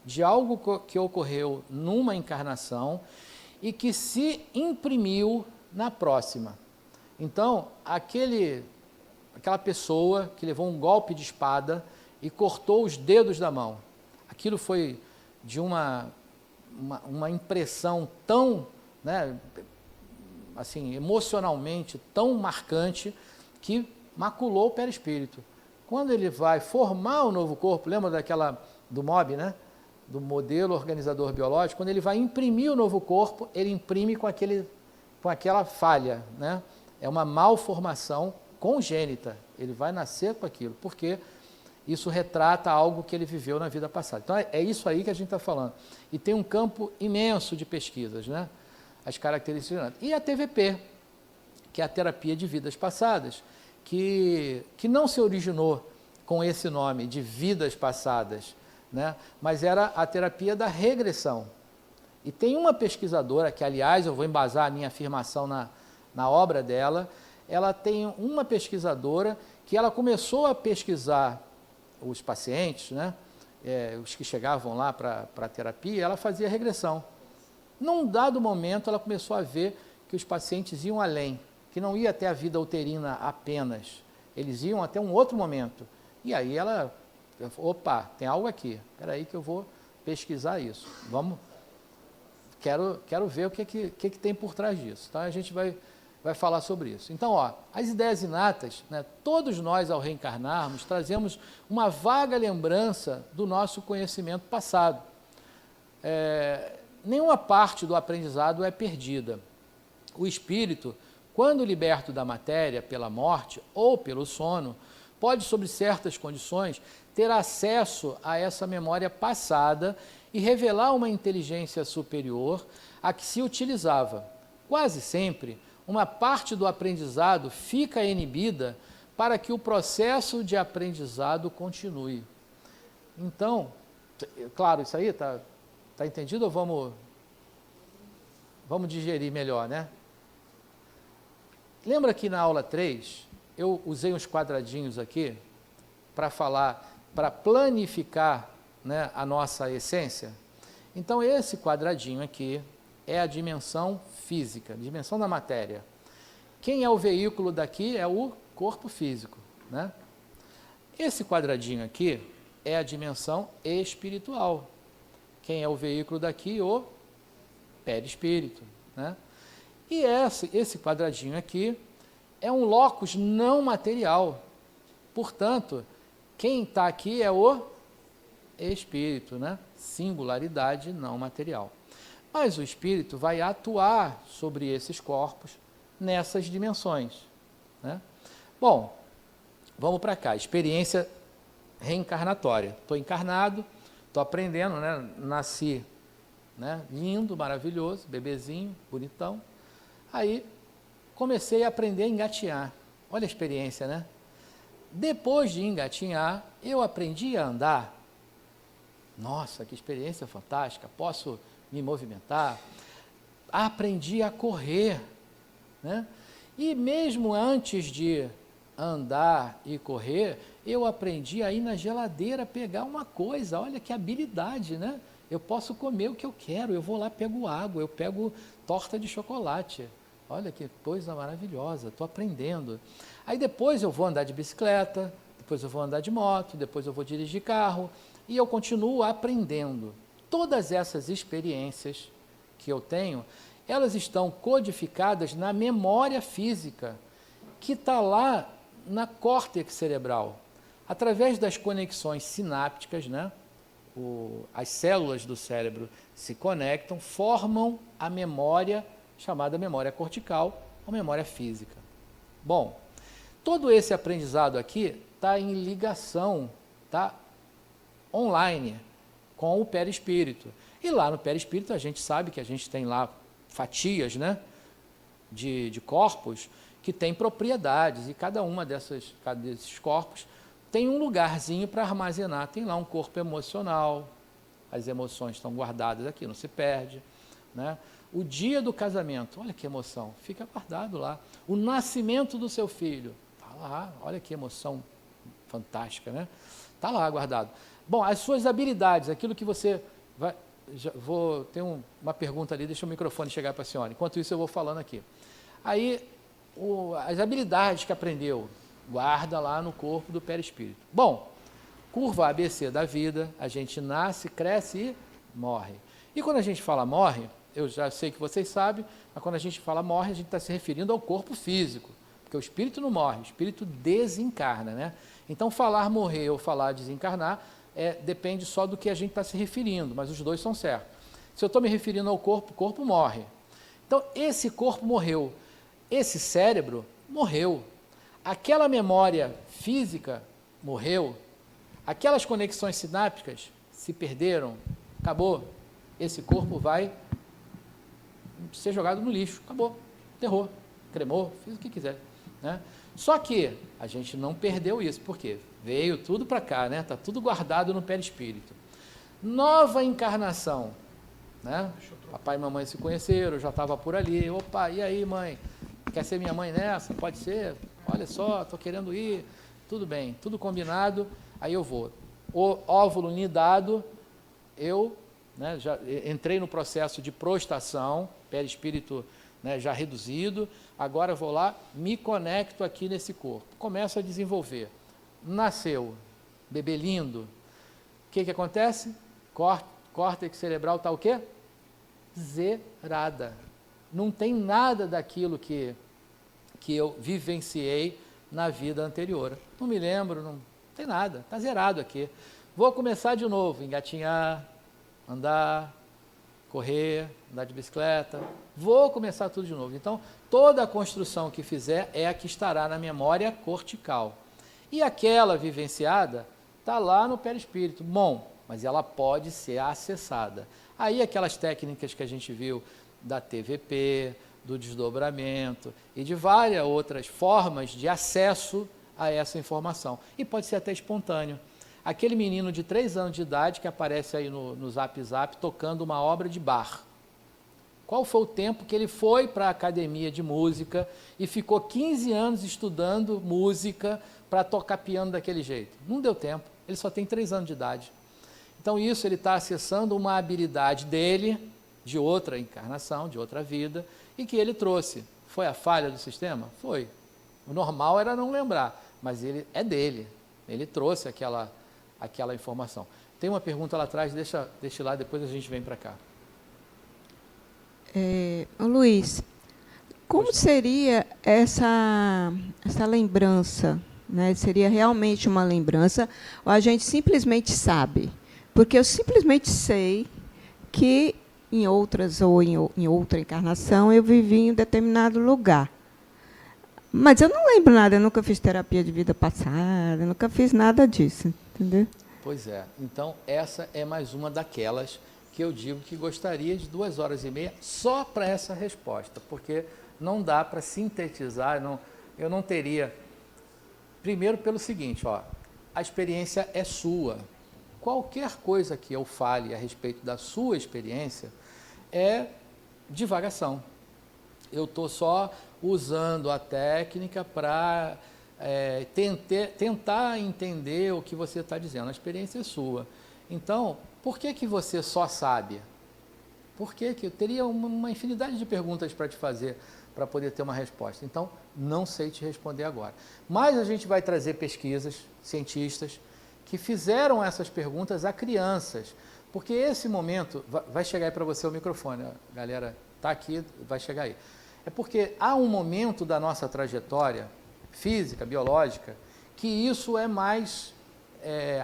de algo que ocorreu numa encarnação e que se imprimiu na próxima. Então, aquela pessoa que levou um golpe de espada e cortou os dedos da mão, aquilo foi de uma impressão tão, né, assim, emocionalmente tão marcante que maculou o perispírito. Quando ele vai formar o novo corpo, lembra do MOB, né? Do modelo organizador biológico, quando ele vai imprimir o novo corpo, ele imprime com aquela falha, né? É uma malformação congênita, ele vai nascer com aquilo, porque isso retrata algo que ele viveu na vida passada. Então é isso aí que a gente está falando. E tem um campo imenso de pesquisas, né? As características. E a TVP, que é a terapia de vidas passadas, que não se originou com esse nome de vidas passadas, né? Mas era a terapia da regressão. E tem uma pesquisadora, que aliás eu vou embasar a minha afirmação na obra dela, ela tem uma pesquisadora que ela começou a pesquisar os pacientes, né? Os que chegavam lá para a terapia, ela fazia regressão. Num dado momento ela começou a ver que os pacientes iam além, que não ia até a vida uterina apenas, eles iam até um outro momento. E aí ela, opa, tem algo aqui, espera aí que eu vou pesquisar isso. Quero ver o que tem por trás disso. Então a gente vai falar sobre isso. Então, as ideias inatas, né, todos nós ao reencarnarmos trazemos uma vaga lembrança do nosso conhecimento passado. Nenhuma parte do aprendizado é perdida. O espírito, quando liberto da matéria pela morte ou pelo sono, pode, sob certas condições, ter acesso a essa memória passada e revelar uma inteligência superior a que se utilizava. Quase sempre, uma parte do aprendizado fica inibida para que o processo de aprendizado continue. Então, claro, isso aí está entendido ou vamos digerir melhor, né? Lembra que na aula 3, eu usei uns quadradinhos aqui para planificar, né, a nossa essência? Então, esse quadradinho aqui é a dimensão física, dimensão da matéria. Quem é o veículo daqui é o corpo físico, né? Esse quadradinho aqui é a dimensão espiritual. Quem é o veículo daqui? O perispírito, né? E esse quadradinho aqui é um locus não material. Portanto, quem está aqui é o espírito, né? Singularidade não material. Mas o espírito vai atuar sobre esses corpos nessas dimensões, né? Bom, vamos para cá. Experiência reencarnatória. Estou encarnado, estou aprendendo, né? Nasci, né? Lindo, maravilhoso, bebezinho, bonitão. Aí comecei a aprender a engatinhar. Olha a experiência, né? Depois de engatinhar, eu aprendi a andar. Nossa, que experiência fantástica, posso me movimentar. Aprendi a correr, né? E mesmo antes de andar e correr, eu aprendi a ir na geladeira pegar uma coisa. Olha que habilidade, né? Eu posso comer o que eu quero, eu vou lá, pego água, eu pego torta de chocolate. olha que coisa maravilhosa, estou aprendendo. Aí depois eu vou andar de bicicleta, depois eu vou andar de moto, depois eu vou dirigir carro, e eu continuo aprendendo. Todas essas experiências que eu tenho, elas estão codificadas na memória física, que está lá na córtex cerebral. Através das conexões sinápticas, né? As células do cérebro se conectam, formam a memória chamada memória cortical ou memória física. Bom, todo esse aprendizado aqui está em ligação, tá, online, com o perispírito. E lá no perispírito a gente sabe que a gente tem lá fatias, né, de corpos que têm propriedades, e cada desses corpos tem um lugarzinho para armazenar. Tem lá um corpo emocional, as emoções estão guardadas aqui, não se perde, né? O dia do casamento, olha que emoção, fica guardado lá. O nascimento do seu filho, está lá, olha que emoção fantástica, né? Está lá guardado. Bom, as suas habilidades, aquilo que você vai... Tem uma pergunta ali, deixa o microfone chegar para a senhora. Enquanto isso eu vou falando aqui. Aí, as habilidades que aprendeu, guarda lá no corpo do perispírito. Bom, curva ABC da vida, a gente nasce, cresce e morre. E quando a gente fala morre, eu já sei que vocês sabem, mas quando a gente fala morre, a gente está se referindo ao corpo físico, porque o espírito não morre, o espírito desencarna, né? Então, falar morrer ou falar desencarnar depende só do que a gente está se referindo, mas os dois são certos. Se eu estou me referindo ao corpo, o corpo morre. Então, esse corpo morreu, esse cérebro morreu, aquela memória física morreu, aquelas conexões sinápticas se perderam, acabou, esse corpo vai ser jogado no lixo, acabou, enterrou, cremou, fez o que quiser, né? Só que a gente não perdeu isso, por quê? Veio tudo para cá, né? Está tudo guardado no perispírito. Nova encarnação, né? Papai e mamãe se conheceram, eu já estava por ali, opa, e aí mãe, quer ser minha mãe nessa? Pode ser, olha só, estou querendo ir, tudo bem, tudo combinado, aí eu vou. O óvulo nidado, eu, né, já entrei no processo de prostação, perispírito, né, já reduzido, agora vou lá, me conecto aqui nesse corpo, começo a desenvolver. Nasceu, bebê lindo, o que acontece? Córtex cerebral está o quê? Zerada. Não tem nada daquilo que eu vivenciei na vida anterior. Não me lembro, não tem nada, está zerado aqui. Vou começar de novo, engatinhar, andar, correr, andar de bicicleta, vou começar tudo de novo. Então, toda a construção que fizer é a que estará na memória cortical. E aquela vivenciada está lá no perispírito. Bom, mas ela pode ser acessada. Aí aquelas técnicas que a gente viu da TVP, do desdobramento e de várias outras formas de acesso a essa informação. E pode ser até espontâneo. Aquele menino de 3 anos de idade que aparece aí no Zap Zap tocando uma obra de Bach. Qual foi o tempo que ele foi para a academia de música e ficou 15 anos estudando música para tocar piano daquele jeito? Não deu tempo, ele só tem 3 anos de idade. Então isso ele está acessando uma habilidade dele, de outra encarnação, de outra vida, e que ele trouxe. Foi a falha do sistema? Foi. O normal era não lembrar, mas ele é dele, ele trouxe aquela informação. Tem uma pergunta lá atrás, deixa lá, depois a gente vem para cá. Luiz, como seria essa lembrança? Né? Seria realmente uma lembrança ou a gente simplesmente sabe? Porque eu simplesmente sei que em outras ou em outra encarnação eu vivi em um determinado lugar. Mas eu não lembro nada, eu nunca fiz terapia de vida passada, eu nunca fiz nada disso, entendeu? Pois é, então essa é mais uma daquelas que eu digo que gostaria de 2h30 só para essa resposta, porque não dá para sintetizar, eu não teria... Primeiro pelo seguinte, a experiência é sua. Qualquer coisa que eu fale a respeito da sua experiência é divagação. Eu estou só usando a técnica para tentar entender o que você está dizendo. A experiência é sua. Então, por que você só sabe? Por que eu teria uma infinidade de perguntas para te fazer? para poder ter uma resposta. Então, não sei te responder agora. Mas a gente vai trazer pesquisas, cientistas, que fizeram essas perguntas a crianças, porque esse momento, vai chegar aí para você o microfone, ó, galera, está aqui, vai chegar aí. É porque há um momento da nossa trajetória física, biológica, que isso é mais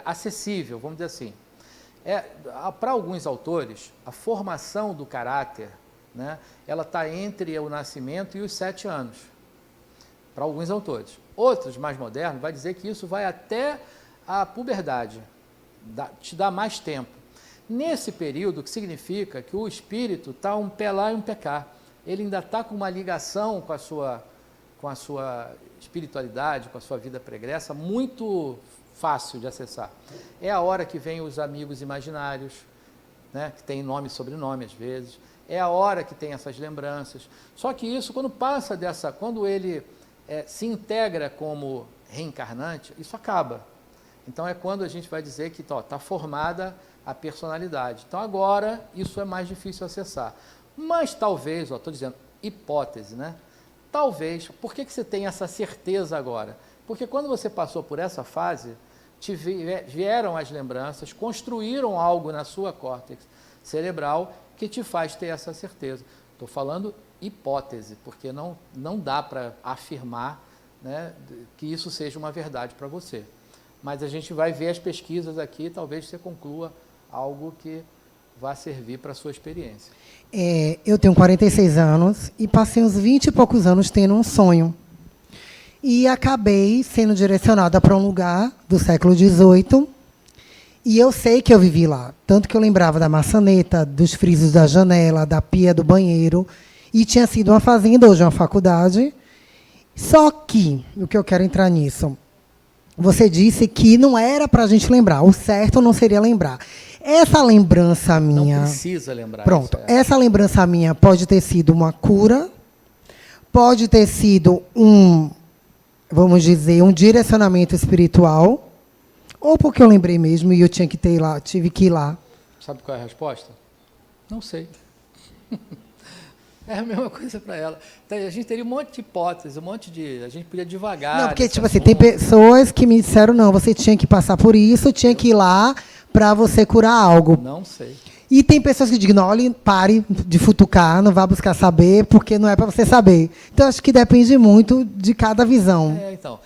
acessível, vamos dizer assim. Para alguns autores, a formação do caráter, né, ela está entre o nascimento e os 7 anos, para alguns autores. Outros, mais modernos, vai dizer que isso vai até a puberdade, te dá mais tempo. Nesse período, que significa que o espírito está um pé lá e um pé cá. Ele ainda está com uma ligação com a sua espiritualidade, com a sua vida pregressa, muito fácil de acessar. É a hora que vem os amigos imaginários, né, que tem nome e sobrenome às vezes. É a hora que tem essas lembranças. Só que isso, quando ele se integra como reencarnante, isso acaba. Então é quando a gente vai dizer que está formada a personalidade. Então agora isso é mais difícil acessar. Mas talvez, estou dizendo hipótese, né? Talvez, por que você tem essa certeza agora? Porque quando você passou por essa fase, vieram as lembranças, construíram algo na sua córtex cerebral que te faz ter essa certeza. Estou falando hipótese, porque não dá para afirmar, né, que isso seja uma verdade para você. Mas a gente vai ver as pesquisas aqui, talvez você conclua algo que vá servir para a sua experiência. Eu tenho 46 anos e passei uns 20 e poucos anos tendo um sonho. E acabei sendo direcionada para um lugar do século XVIII. E eu sei que eu vivi lá. Tanto que eu lembrava da maçaneta, dos frisos da janela, da pia do banheiro. E tinha sido uma fazenda, hoje uma faculdade. Só que, o que eu quero entrar nisso, você disse que não era para a gente lembrar. O certo não seria lembrar. Essa lembrança minha... Não precisa lembrar. Pronto. Essa lembrança minha pode ter sido uma cura, pode ter sido vamos dizer, um direcionamento espiritual, ou porque eu lembrei mesmo e eu tinha que ter lá, tive que ir lá. Sabe qual é a resposta? Não sei. É a mesma coisa para ela. Então, a gente teria um monte de hipóteses, a gente podia devagar. Não, porque, tipo assim, tem pessoas que me disseram, não, você tinha que passar por isso, tinha que ir lá para você curar algo. Não sei. E tem pessoas que dizem, não, olha, pare de futucar, não vá buscar saber, porque não é para você saber. Então, acho que depende muito de cada visão. Então,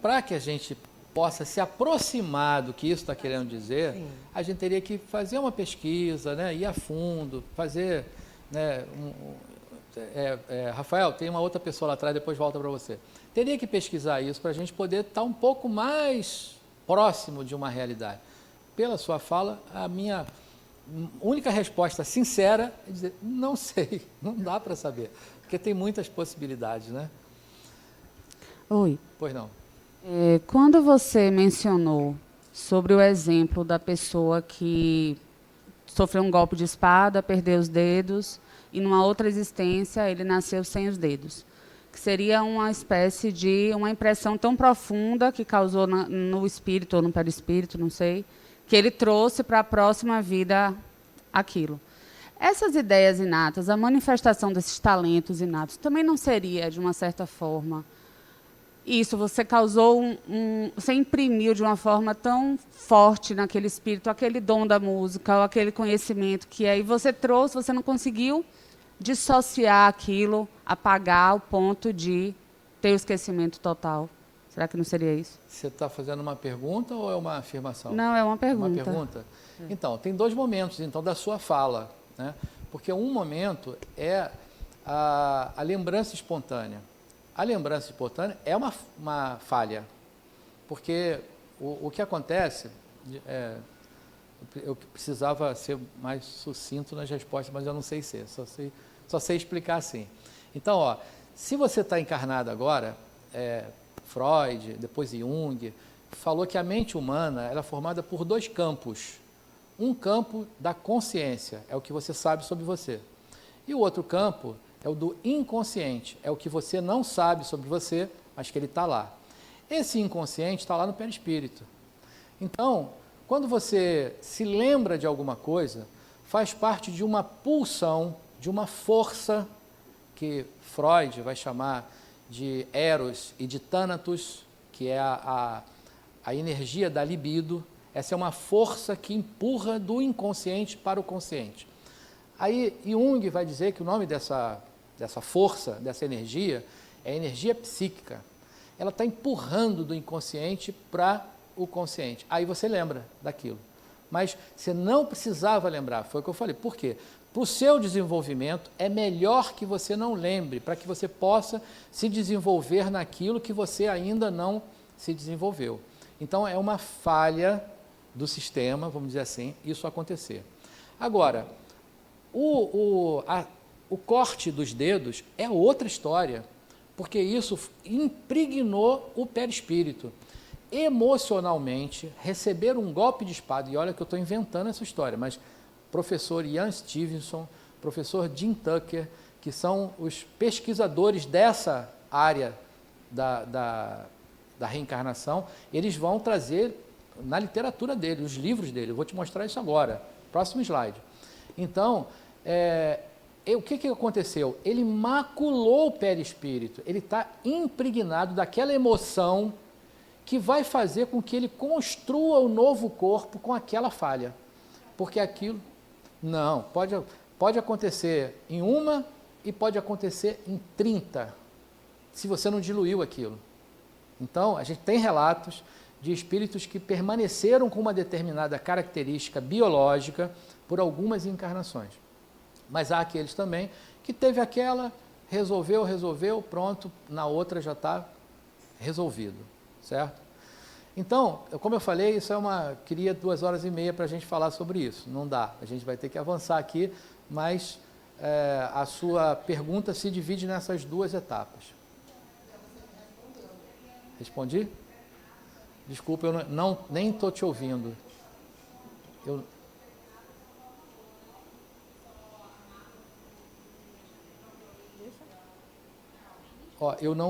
para que a gente possa se aproximar do que isso está querendo dizer, sim, a gente teria que fazer uma pesquisa, né, ir a fundo, fazer... Né, Rafael, tem uma outra pessoa lá atrás, depois volta para você. Teria que pesquisar isso para a gente poder estar um pouco mais próximo de uma realidade. Pela sua fala, a minha única resposta sincera é dizer, não sei, não dá para saber, porque tem muitas possibilidades, né? Oi. Pois não. Quando você mencionou sobre o exemplo da pessoa que sofreu um golpe de espada, perdeu os dedos, e numa outra existência ele nasceu sem os dedos, que seria uma espécie de uma impressão tão profunda que causou no espírito ou no perispírito, não sei, que ele trouxe para a próxima vida aquilo. Essas ideias inatas, a manifestação desses talentos inatos, também não seria, de uma certa forma, isso, você causou você imprimiu de uma forma tão forte naquele espírito, aquele dom da música, ou aquele conhecimento que aí você trouxe, você não conseguiu dissociar aquilo, apagar ao ponto de ter o esquecimento total. Será que não seria isso? Você está fazendo uma pergunta ou é uma afirmação? Não, é uma pergunta. Uma pergunta? Então, tem 2 momentos então, da sua fala, né? Porque um momento é a lembrança espontânea. A lembrança espontânea é uma falha, porque o que acontece, eu precisava ser mais sucinto nas respostas, mas eu não sei ser, só sei explicar assim. Então, ó, se você está encarnado agora, Freud, depois Jung, falou que a mente humana ela é formada por 2 campos. Um campo da consciência, é o que você sabe sobre você. E o outro campo é o do inconsciente, é o que você não sabe sobre você, mas que ele está lá. Esse inconsciente está lá no perispírito. Então, quando você se lembra de alguma coisa, faz parte de uma pulsão, de uma força que Freud vai chamar de Eros e de Thanatos, que é a energia da libido. Essa é uma força que empurra do inconsciente para o consciente. Aí Jung vai dizer que o nome dessa força, dessa energia, é energia psíquica. Ela está empurrando do inconsciente para o consciente. Aí você lembra daquilo. Mas você não precisava lembrar, foi o que eu falei. Por quê? Para o seu desenvolvimento, é melhor que você não lembre, para que você possa se desenvolver naquilo que você ainda não se desenvolveu. Então, é uma falha do sistema, vamos dizer assim, isso acontecer. Agora, o corte dos dedos é outra história, porque isso impregnou o perispírito. Emocionalmente, receber um golpe de espada, e olha que eu estou inventando essa história, mas professor Ian Stevenson, professor Jim Tucker, que são os pesquisadores dessa área da reencarnação, eles vão trazer na literatura dele, os livros dele. Eu vou te mostrar isso agora. Próximo slide. Então, o que aconteceu? Ele maculou o perispírito, ele está impregnado daquela emoção que vai fazer com que ele construa o novo corpo com aquela falha. Porque aquilo... Não, pode acontecer em uma e pode acontecer em 30, se você não diluiu aquilo. Então, a gente tem relatos de espíritos que permaneceram com uma determinada característica biológica por algumas encarnações. Mas há aqueles também que teve aquela, resolveu, pronto, na outra já está resolvido, certo? Então, como eu falei, isso queria 2h30 para a gente falar sobre isso. Não dá, a gente vai ter que avançar aqui, mas a sua pergunta se divide nessas duas etapas. Respondi? Desculpa, eu nem estou te ouvindo.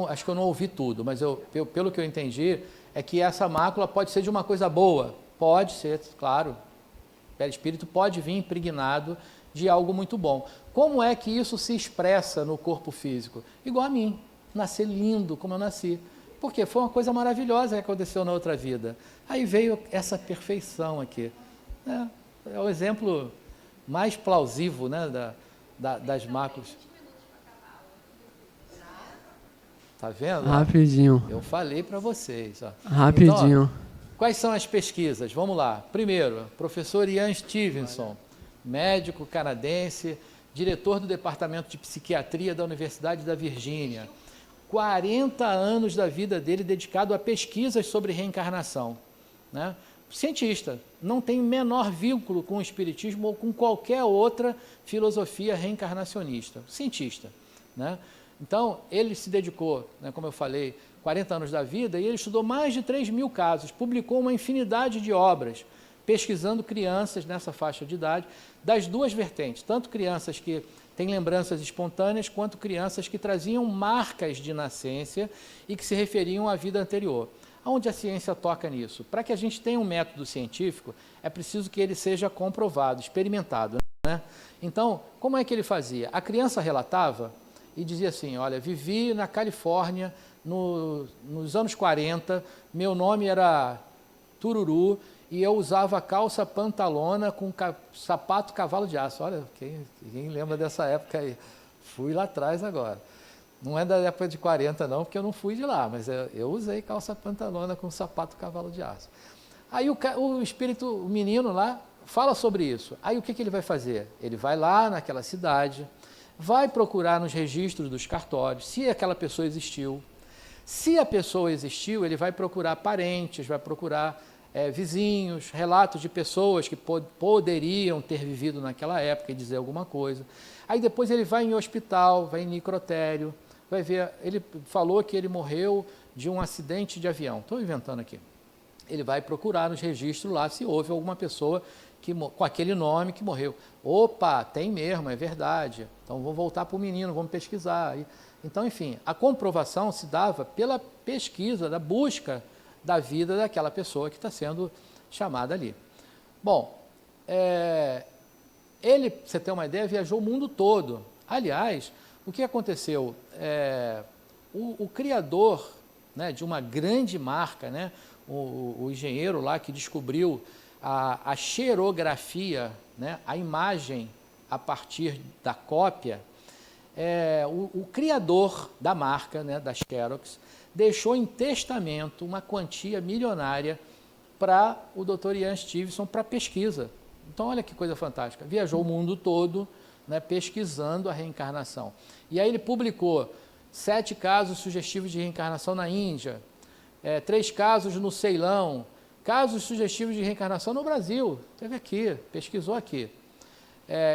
Acho que eu não ouvi tudo, mas pelo que eu entendi, é que essa mácula pode ser de uma coisa boa. Pode ser, claro. O perispírito pode vir impregnado de algo muito bom. Como é que isso se expressa no corpo físico? Igual a mim. Nascer lindo como eu nasci. Porque foi uma coisa maravilhosa que aconteceu na outra vida. Aí veio essa perfeição aqui. É o exemplo mais plausível, né, das máculas. Tá vendo? Rapidinho. Eu falei para vocês. Ó. Rapidinho. Então, quais são as pesquisas? Vamos lá. Primeiro, professor Ian Stevenson, médico canadense, diretor do Departamento de Psiquiatria da Universidade da Virgínia. 40 anos da vida dele dedicado a pesquisas sobre reencarnação. Né? Cientista, não tem o menor vínculo com o espiritismo ou com qualquer outra filosofia reencarnacionista. Cientista, né? Então, ele se dedicou, né, como eu falei, 40 anos da vida, e ele estudou mais de 3.000 casos, publicou uma infinidade de obras, pesquisando crianças nessa faixa de idade, das duas vertentes, tanto crianças que têm lembranças espontâneas, quanto crianças que traziam marcas de nascença e que se referiam à vida anterior. Onde a ciência toca nisso? Para que a gente tenha um método científico, é preciso que ele seja comprovado, experimentado. Né? Então, como é que ele fazia? A criança relatava e dizia assim, olha, vivi na Califórnia nos anos 40, meu nome era Tururu e eu usava calça pantalona com sapato cavalo de aço. Olha, quem lembra dessa época aí? Fui lá atrás agora. Não é da época de 40 não, porque eu não fui de lá, mas eu usei calça pantalona com sapato cavalo de aço. Aí o espírito, o menino lá, fala sobre isso. Aí o que ele vai fazer? Ele vai lá naquela cidade, vai procurar nos registros dos cartórios se aquela pessoa existiu. Se a pessoa existiu, ele vai procurar parentes, vai procurar vizinhos, relatos de pessoas que poderiam ter vivido naquela época e dizer alguma coisa. Aí depois ele vai em hospital, vai em necrotério, vai ver, ele falou que ele morreu de um acidente de avião. Estou inventando aqui. Ele vai procurar nos registros lá se houve alguma pessoa com aquele nome que morreu. Opa, tem mesmo, é verdade. Então vou voltar para o menino, vamos pesquisar. Então, enfim, a comprovação se dava pela pesquisa, da busca da vida daquela pessoa que está sendo chamada ali. Bom, ele, para você ter uma ideia, viajou o mundo todo. Aliás, O que aconteceu? O criador, né, de uma grande marca, né, o engenheiro lá que descobriu a xerografia, né, a imagem a partir da cópia, o criador da marca, né, da Xerox, deixou em testamento uma quantia milionária para o Dr. Ian Stevenson para pesquisa. Então, olha que coisa fantástica. Viajou o mundo todo, né, pesquisando a reencarnação. E aí ele publicou 7 casos sugestivos de reencarnação na Índia, 3 casos no Ceilão, casos sugestivos de reencarnação no Brasil. Teve aqui, pesquisou aqui.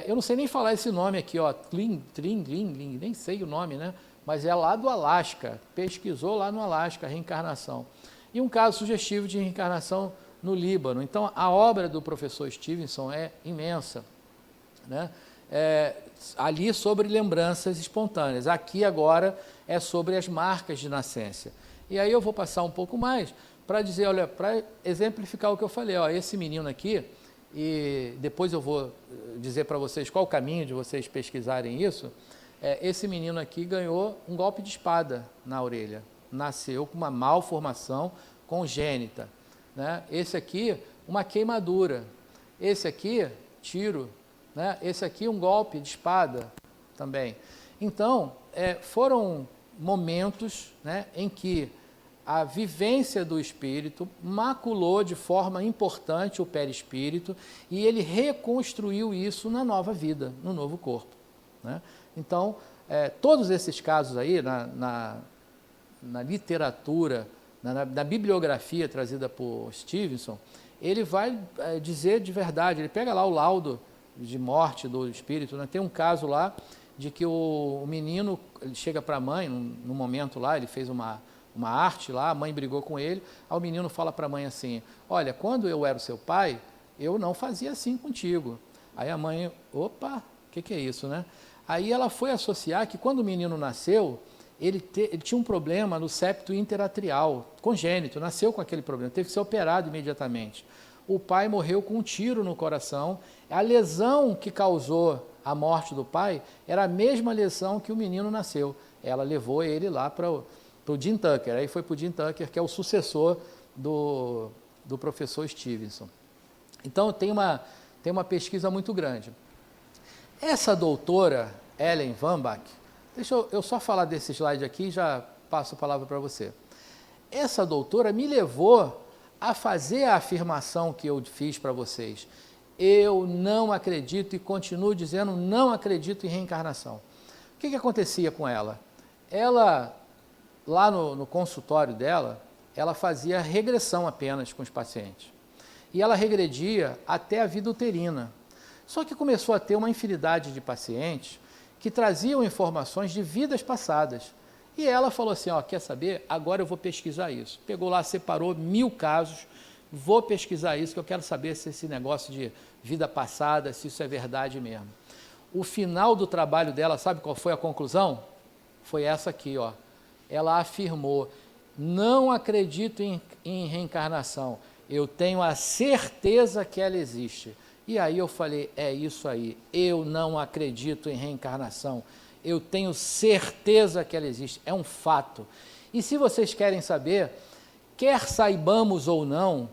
Eu não sei nem falar esse nome aqui, ó, nem sei o nome, né? Mas é lá do Alasca, pesquisou lá no Alasca a reencarnação. E um caso sugestivo de reencarnação no Líbano. Então, a obra do professor Stevenson é imensa, né? Ali sobre lembranças espontâneas. Aqui agora é sobre as marcas de nascença. E aí eu vou passar um pouco mais para dizer, olha, para exemplificar o que eu falei, ó, esse menino aqui, e depois eu vou dizer para vocês qual o caminho de vocês pesquisarem isso. Esse menino aqui ganhou um golpe de espada na orelha, nasceu com uma malformação congênita, né? Esse aqui, uma queimadura, esse aqui, tiro, né? Esse aqui, um golpe de espada também. Então, foram momentos, né, em que a vivência do espírito maculou de forma importante o perispírito e ele reconstruiu isso na nova vida, no novo corpo, né? Então, todos esses casos aí, na literatura, na bibliografia trazida por Stevenson, ele vai dizer de verdade, ele pega lá o laudo de morte do espírito, né? Tem um caso lá de que o menino ele chega para a mãe, no momento lá, ele fez uma arte lá, a mãe brigou com ele, aí o menino fala para a mãe assim, olha, quando eu era o seu pai, eu não fazia assim contigo. Aí a mãe, opa, o que é isso, né? Aí ela foi associar que quando o menino nasceu, ele tinha um problema no septo interatrial, congênito, nasceu com aquele problema, teve que ser operado imediatamente. O pai morreu com um tiro no coração, a lesão que causou a morte do pai era a mesma lesão que o menino nasceu. Ela levou ele lá para o Jim Tucker, aí foi para o Jim Tucker, que é o sucessor do professor Stevenson. Então, tem uma pesquisa muito grande. Essa doutora, Ellen Wambach, deixa eu só falar desse slide aqui e já passo a palavra para você. Essa doutora me levou a fazer a afirmação que eu fiz para vocês. Eu não acredito e continuo dizendo não acredito em reencarnação. O que acontecia com ela? Ela, lá no consultório dela, ela fazia regressão apenas com os pacientes. E ela regredia até a vida uterina. Só que começou a ter uma infinidade de pacientes que traziam informações de vidas passadas. E ela falou assim, ó, quer saber? Agora eu vou pesquisar isso. Pegou lá, separou 1000 casos, vou pesquisar isso, que eu quero saber se esse negócio de vida passada, se isso é verdade mesmo. O final do trabalho dela, sabe qual foi a conclusão? Foi essa aqui, ó. Ela afirmou, não acredito em reencarnação, eu tenho a certeza que ela existe. E aí eu falei, é isso aí, eu não acredito em reencarnação, eu tenho certeza que ela existe, é um fato. E se vocês querem saber, quer saibamos ou não,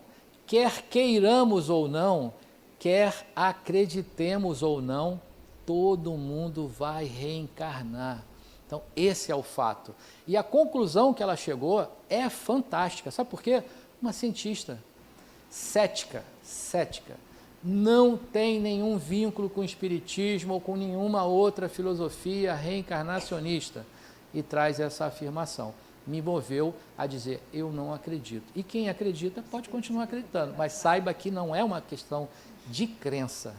quer queiramos ou não, quer acreditemos ou não, todo mundo vai reencarnar. Então, esse é o fato. E a conclusão que ela chegou é fantástica. Sabe por quê? Uma cientista cética, não tem nenhum vínculo com o espiritismo ou com nenhuma outra filosofia reencarnacionista e traz essa afirmação. Me moveu a dizer, eu não acredito. E quem acredita pode continuar acreditando, mas saiba que não é uma questão de crença.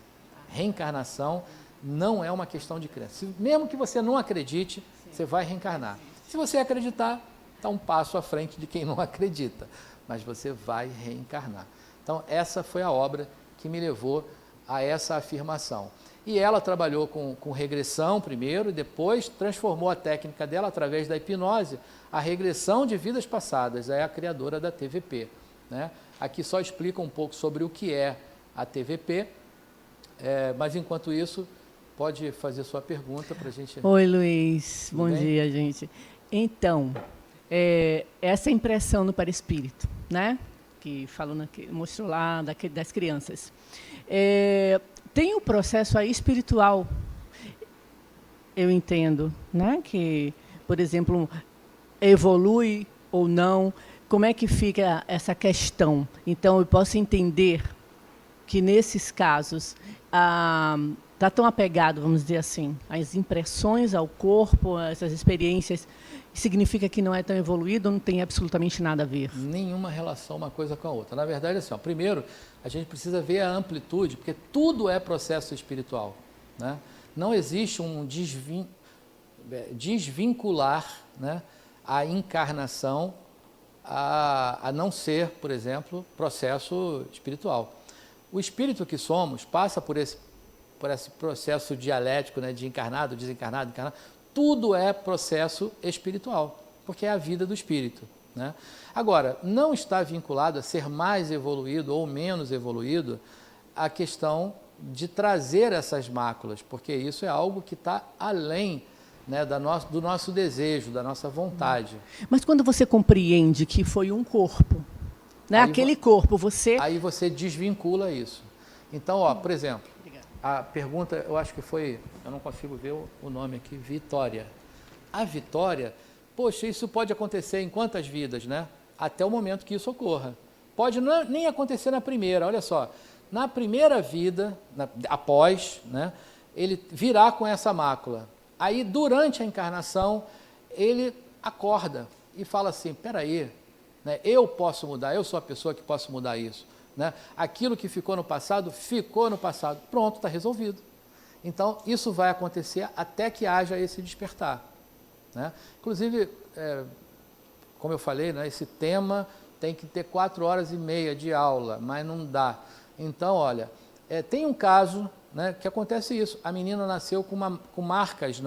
Reencarnação não é uma questão de crença. Mesmo que você não acredite, você vai reencarnar. Se você acreditar, está um passo à frente de quem não acredita, mas você vai reencarnar. Então, essa foi a obra que me levou a essa afirmação. E ela trabalhou com regressão primeiro e depois transformou a técnica dela através da hipnose, a regressão de vidas passadas, é a criadora da TVP, né? Aqui só explica um pouco sobre o que é a TVP, mas enquanto isso, pode fazer sua pergunta para a gente... Oi, Luiz. Tudo Bom bem? dia, gente. Então, essa impressão no perispírito, né? Que mostrou lá das crianças. Tem um processo aí espiritual, eu entendo, né? Que, por exemplo, evolui ou não. Como é que fica essa questão? Então, eu posso entender que, nesses casos, está tão apegado, vamos dizer assim, às impressões ao corpo, essas experiências, significa que não é tão evoluído, não tem absolutamente nada a ver? Nenhuma relação uma coisa com a outra. Na verdade, assim, primeiro, a gente precisa ver a amplitude, porque tudo é processo espiritual, né? Não existe um desvincular, né, a encarnação a não ser, por exemplo, processo espiritual. O espírito que somos passa por esse processo dialético, né, de encarnado, desencarnado, encarnado. Tudo é processo espiritual, porque é a vida do espírito, né? Agora, não está vinculado a ser mais evoluído ou menos evoluído a questão de trazer essas máculas, porque isso é algo que está além, né, do nosso desejo, da nossa vontade. Mas quando você compreende que foi um corpo, né, aquele corpo, você... Aí você desvincula isso. Então, por exemplo, a pergunta, eu acho que foi, eu não consigo ver o nome aqui, Vitória. A Vitória, poxa, isso pode acontecer em quantas vidas, né? Até o momento que isso ocorra. Pode nem acontecer na primeira, olha só. Na primeira vida, após, né, ele virá com essa mácula. Aí, durante a encarnação, ele acorda e fala assim, peraí, né, eu posso mudar, eu sou a pessoa que posso mudar isso. Né? Aquilo que ficou no passado, pronto, está resolvido. Então, isso vai acontecer até que haja esse despertar, né? Inclusive, como eu falei, né, esse tema tem que ter 4h30 de aula, mas não dá. Então, olha, tem um caso, né, que acontece isso. A menina nasceu com marcas,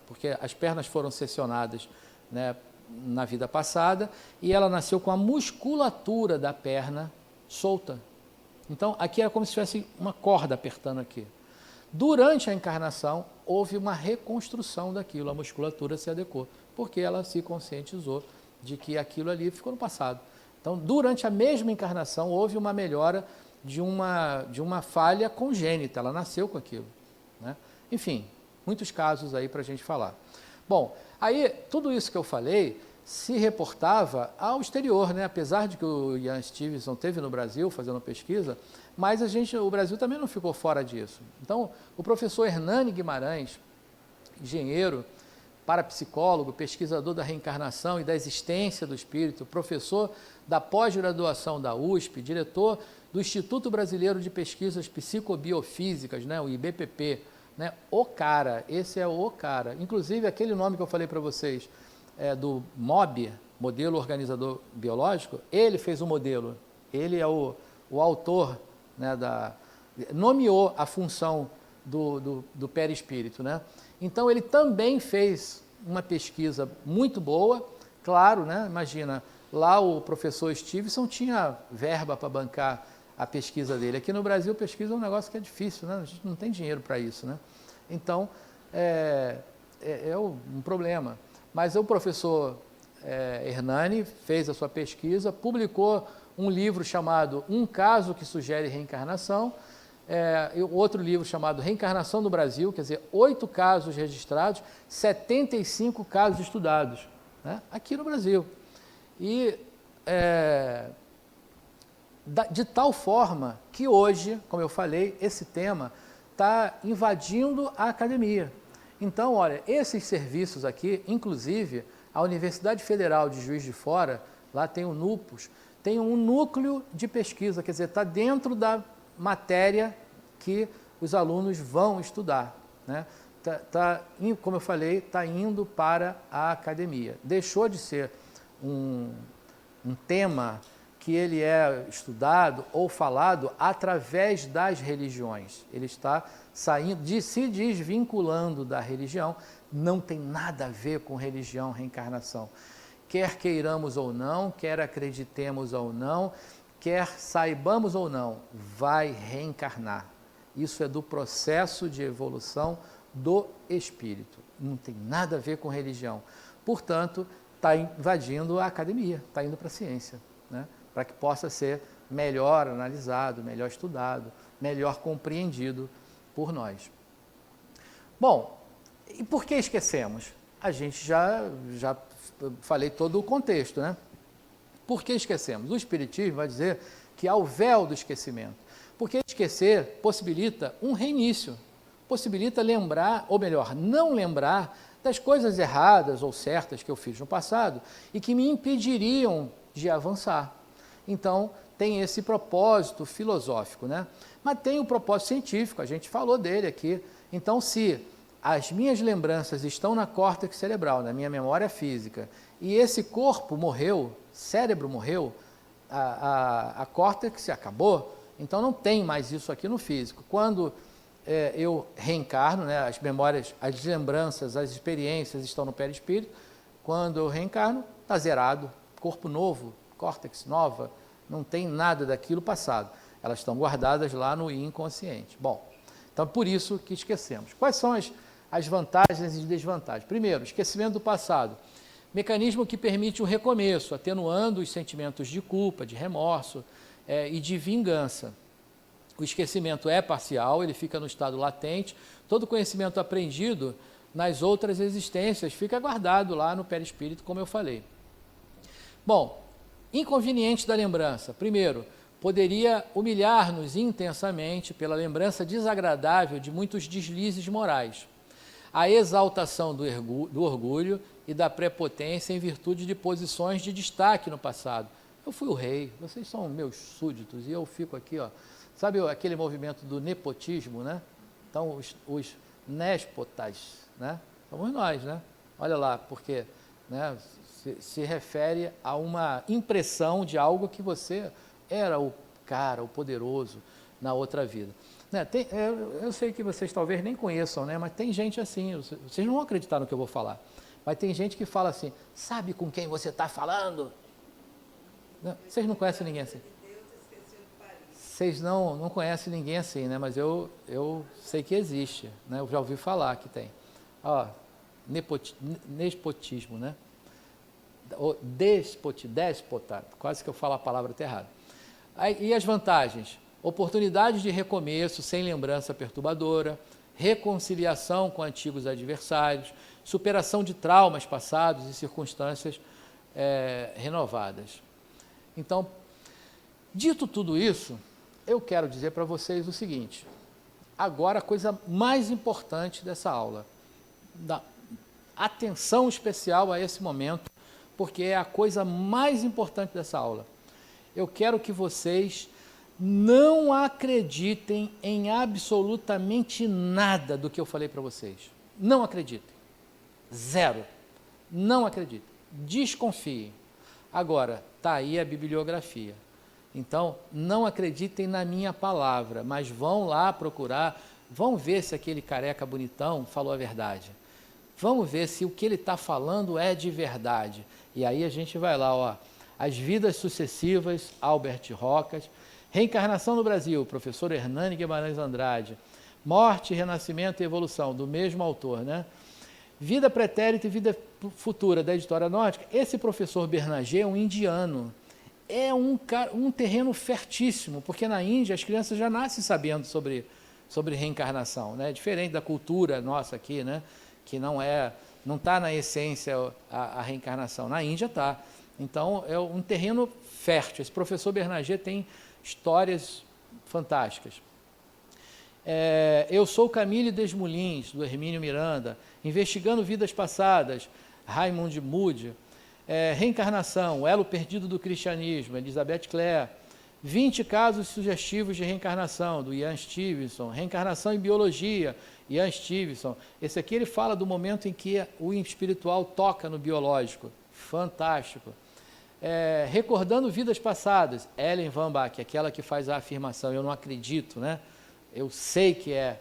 porque as pernas foram seccionadas, né, na vida passada, e ela nasceu com a musculatura da perna solta. Então, aqui era como se tivesse uma corda apertando aqui. Durante a encarnação, houve uma reconstrução daquilo, a musculatura se adequou, porque ela se conscientizou de que aquilo ali ficou no passado. Então, durante a mesma encarnação, houve uma melhora de uma falha congênita, ela nasceu com aquilo, né? Enfim, muitos casos aí para a gente falar. Bom, aí, tudo isso que eu falei se reportava ao exterior, né? Apesar de que o Ian Stevenson esteve no Brasil fazendo pesquisa, mas o Brasil também não ficou fora disso. Então, o professor Hernani Guimarães, engenheiro, parapsicólogo, pesquisador da reencarnação e da existência do espírito, professor da pós-graduação da USP, diretor do Instituto Brasileiro de Pesquisas Psicobiofísicas, né? O IBPP, né? Esse é o cara. Inclusive, aquele nome que eu falei para vocês, do MOB, Modelo Organizador Biológico, ele fez o modelo, ele é o autor, né, nomeou a função do perispírito, né? Então, ele também fez uma pesquisa muito boa, claro, né? Imagina, lá o professor Stevenson tinha verba para bancar a pesquisa dele. Aqui no Brasil, pesquisa é um negócio que é difícil, né? A gente não tem dinheiro para isso, né? Então, é um problema. Mas o professor Hernani fez a sua pesquisa, publicou um livro chamado Um Caso que Sugere Reencarnação, outro livro chamado Reencarnação no Brasil, quer dizer, 8 casos registrados, 75 casos estudados, né, aqui no Brasil. E de tal forma que hoje, como eu falei, esse tema está invadindo a academia. Então, olha, esses serviços aqui, inclusive a Universidade Federal de Juiz de Fora, lá tem o NUPUS, tem um núcleo de pesquisa, quer dizer, está dentro da matéria que os alunos vão estudar, né? Como eu falei, está indo para a academia. Deixou de ser um tema que ele é estudado ou falado através das religiões. Ele está se desvinculando da religião, não tem nada a ver com religião, reencarnação. Quer queiramos ou não, quer acreditemos ou não, quer saibamos ou não, vai reencarnar. Isso é do processo de evolução do espírito. Não tem nada a ver com religião. Portanto, está invadindo a academia, está indo para a ciência, né? Para que possa ser melhor analisado, melhor estudado, melhor compreendido por nós. Bom, e por que esquecemos? A gente já falei todo o contexto, né? Por que esquecemos? O Espiritismo vai dizer que há o véu do esquecimento. Porque esquecer possibilita um reinício, possibilita lembrar, ou melhor, não lembrar das coisas erradas ou certas que eu fiz no passado e que me impediriam de avançar. Então, tem esse propósito filosófico, né? Mas tem o propósito científico, a gente falou dele aqui. Então, se as minhas lembranças estão na córtex cerebral, na minha memória física, e esse corpo morreu, cérebro morreu, a córtex acabou, então não tem mais isso aqui no físico. Quando eu reencarno, né, as memórias, as lembranças, as experiências estão no perispírito, quando eu reencarno, está zerado, corpo novo, córtex nova, não tem nada daquilo passado. Elas estão guardadas lá no inconsciente. Bom, então por isso que esquecemos. Quais são as vantagens e desvantagens? Primeiro, esquecimento do passado. Mecanismo que permite o recomeço, atenuando os sentimentos de culpa, de remorso e de vingança. O esquecimento é parcial, ele fica no estado latente. Todo conhecimento aprendido nas outras existências fica guardado lá no perispírito, como eu falei. Bom, inconvenientes da lembrança. Primeiro, poderia humilhar-nos intensamente pela lembrança desagradável de muitos deslizes morais. A exaltação do orgulho e da prepotência em virtude de posições de destaque no passado. Eu fui o rei, vocês são meus súditos e eu fico aqui, ó. Sabe aquele movimento do nepotismo, né? Então, os néspotas, né? Somos nós, né? Olha lá, porque, né, se refere a uma impressão de algo que você era o cara, o poderoso na outra vida. Né, eu sei que vocês talvez nem conheçam, né, mas tem gente assim, vocês não vão acreditar no que eu vou falar, mas tem gente que fala assim, sabe com quem você está falando? Não, vocês não conhecem ninguém assim? Vocês não conhecem ninguém assim, né, mas eu sei que existe, né, eu já ouvi falar que tem. Ó, nepotismo, né? Déspota, quase que eu falo a palavra até errada. E as vantagens? Oportunidades de recomeço sem lembrança perturbadora, reconciliação com antigos adversários, superação de traumas passados e circunstâncias renovadas. Então, dito tudo isso, eu quero dizer para vocês o seguinte, agora a coisa mais importante dessa aula, da atenção especial a esse momento, porque é a coisa mais importante dessa aula. Eu quero que vocês não acreditem em absolutamente nada do que eu falei para vocês. Não acreditem. Zero. Não acreditem. Desconfiem. Agora, está aí a bibliografia. Então, não acreditem na minha palavra, mas vão lá procurar, vão ver se aquele careca bonitão falou a verdade. Vamos ver se o que ele está falando é de verdade. E aí a gente vai lá, ó. As Vidas Sucessivas, Albert Rocas. Reencarnação no Brasil, professor Hernani Guimarães Andrade. Morte, Renascimento e Evolução, do mesmo autor, né? Vida Pretérita e Vida Futura, da Editora Nórdica. Esse professor Bernager é um indiano. É um terreno fértil, porque na Índia as crianças já nascem sabendo sobre reencarnação, né? Diferente da cultura nossa aqui, né? Que não está na essência a reencarnação. Na Índia está. Então, é um terreno fértil. Esse professor Bernager tem histórias fantásticas. Eu Sou Camille Desmoulins, do Hermínio Miranda. Investigando Vidas Passadas, Raymond Moody. Reencarnação, O Elo Perdido do Cristianismo, Elizabeth Clare. 20 Casos Sugestivos de Reencarnação, do Ian Stevenson. Reencarnação em Biologia, Ian Stevenson. Esse aqui ele fala do momento em que o espiritual toca no biológico. Fantástico. Recordando Vidas Passadas, Ellen Van Bach, aquela que faz a afirmação, eu não acredito, né? Eu sei que é.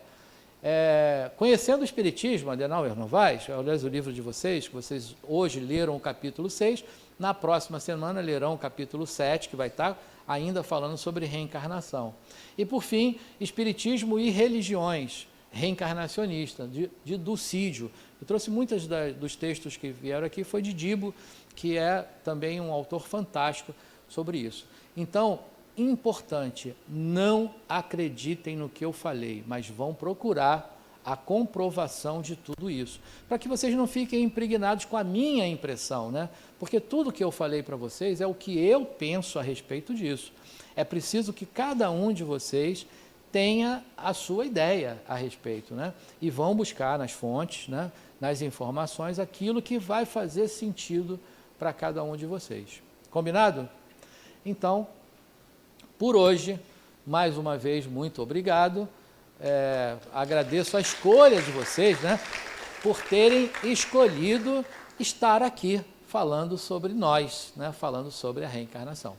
Conhecendo o Espiritismo, Adenauer Novaes, aliás, o livro de vocês, que vocês hoje leram o capítulo 6, na próxima semana lerão o capítulo 7, que vai estar ainda falando sobre reencarnação. E, por fim, Espiritismo e Religiões reencarnacionistas, de Dulcídio. Eu trouxe muitos dos textos que vieram aqui, foi de Dibo, que é também um autor fantástico sobre isso. Então, importante, não acreditem no que eu falei, mas vão procurar a comprovação de tudo isso, para que vocês não fiquem impregnados com a minha impressão, né? Porque tudo que eu falei para vocês é o que eu penso a respeito disso. É preciso que cada um de vocês tenha a sua ideia a respeito, né? E vão buscar nas fontes, né, nas informações, aquilo que vai fazer sentido para cada um de vocês. Combinado? Então, por hoje, mais uma vez, muito obrigado. Agradeço a escolha de vocês, né, por terem escolhido estar aqui falando sobre nós, né, falando sobre a reencarnação.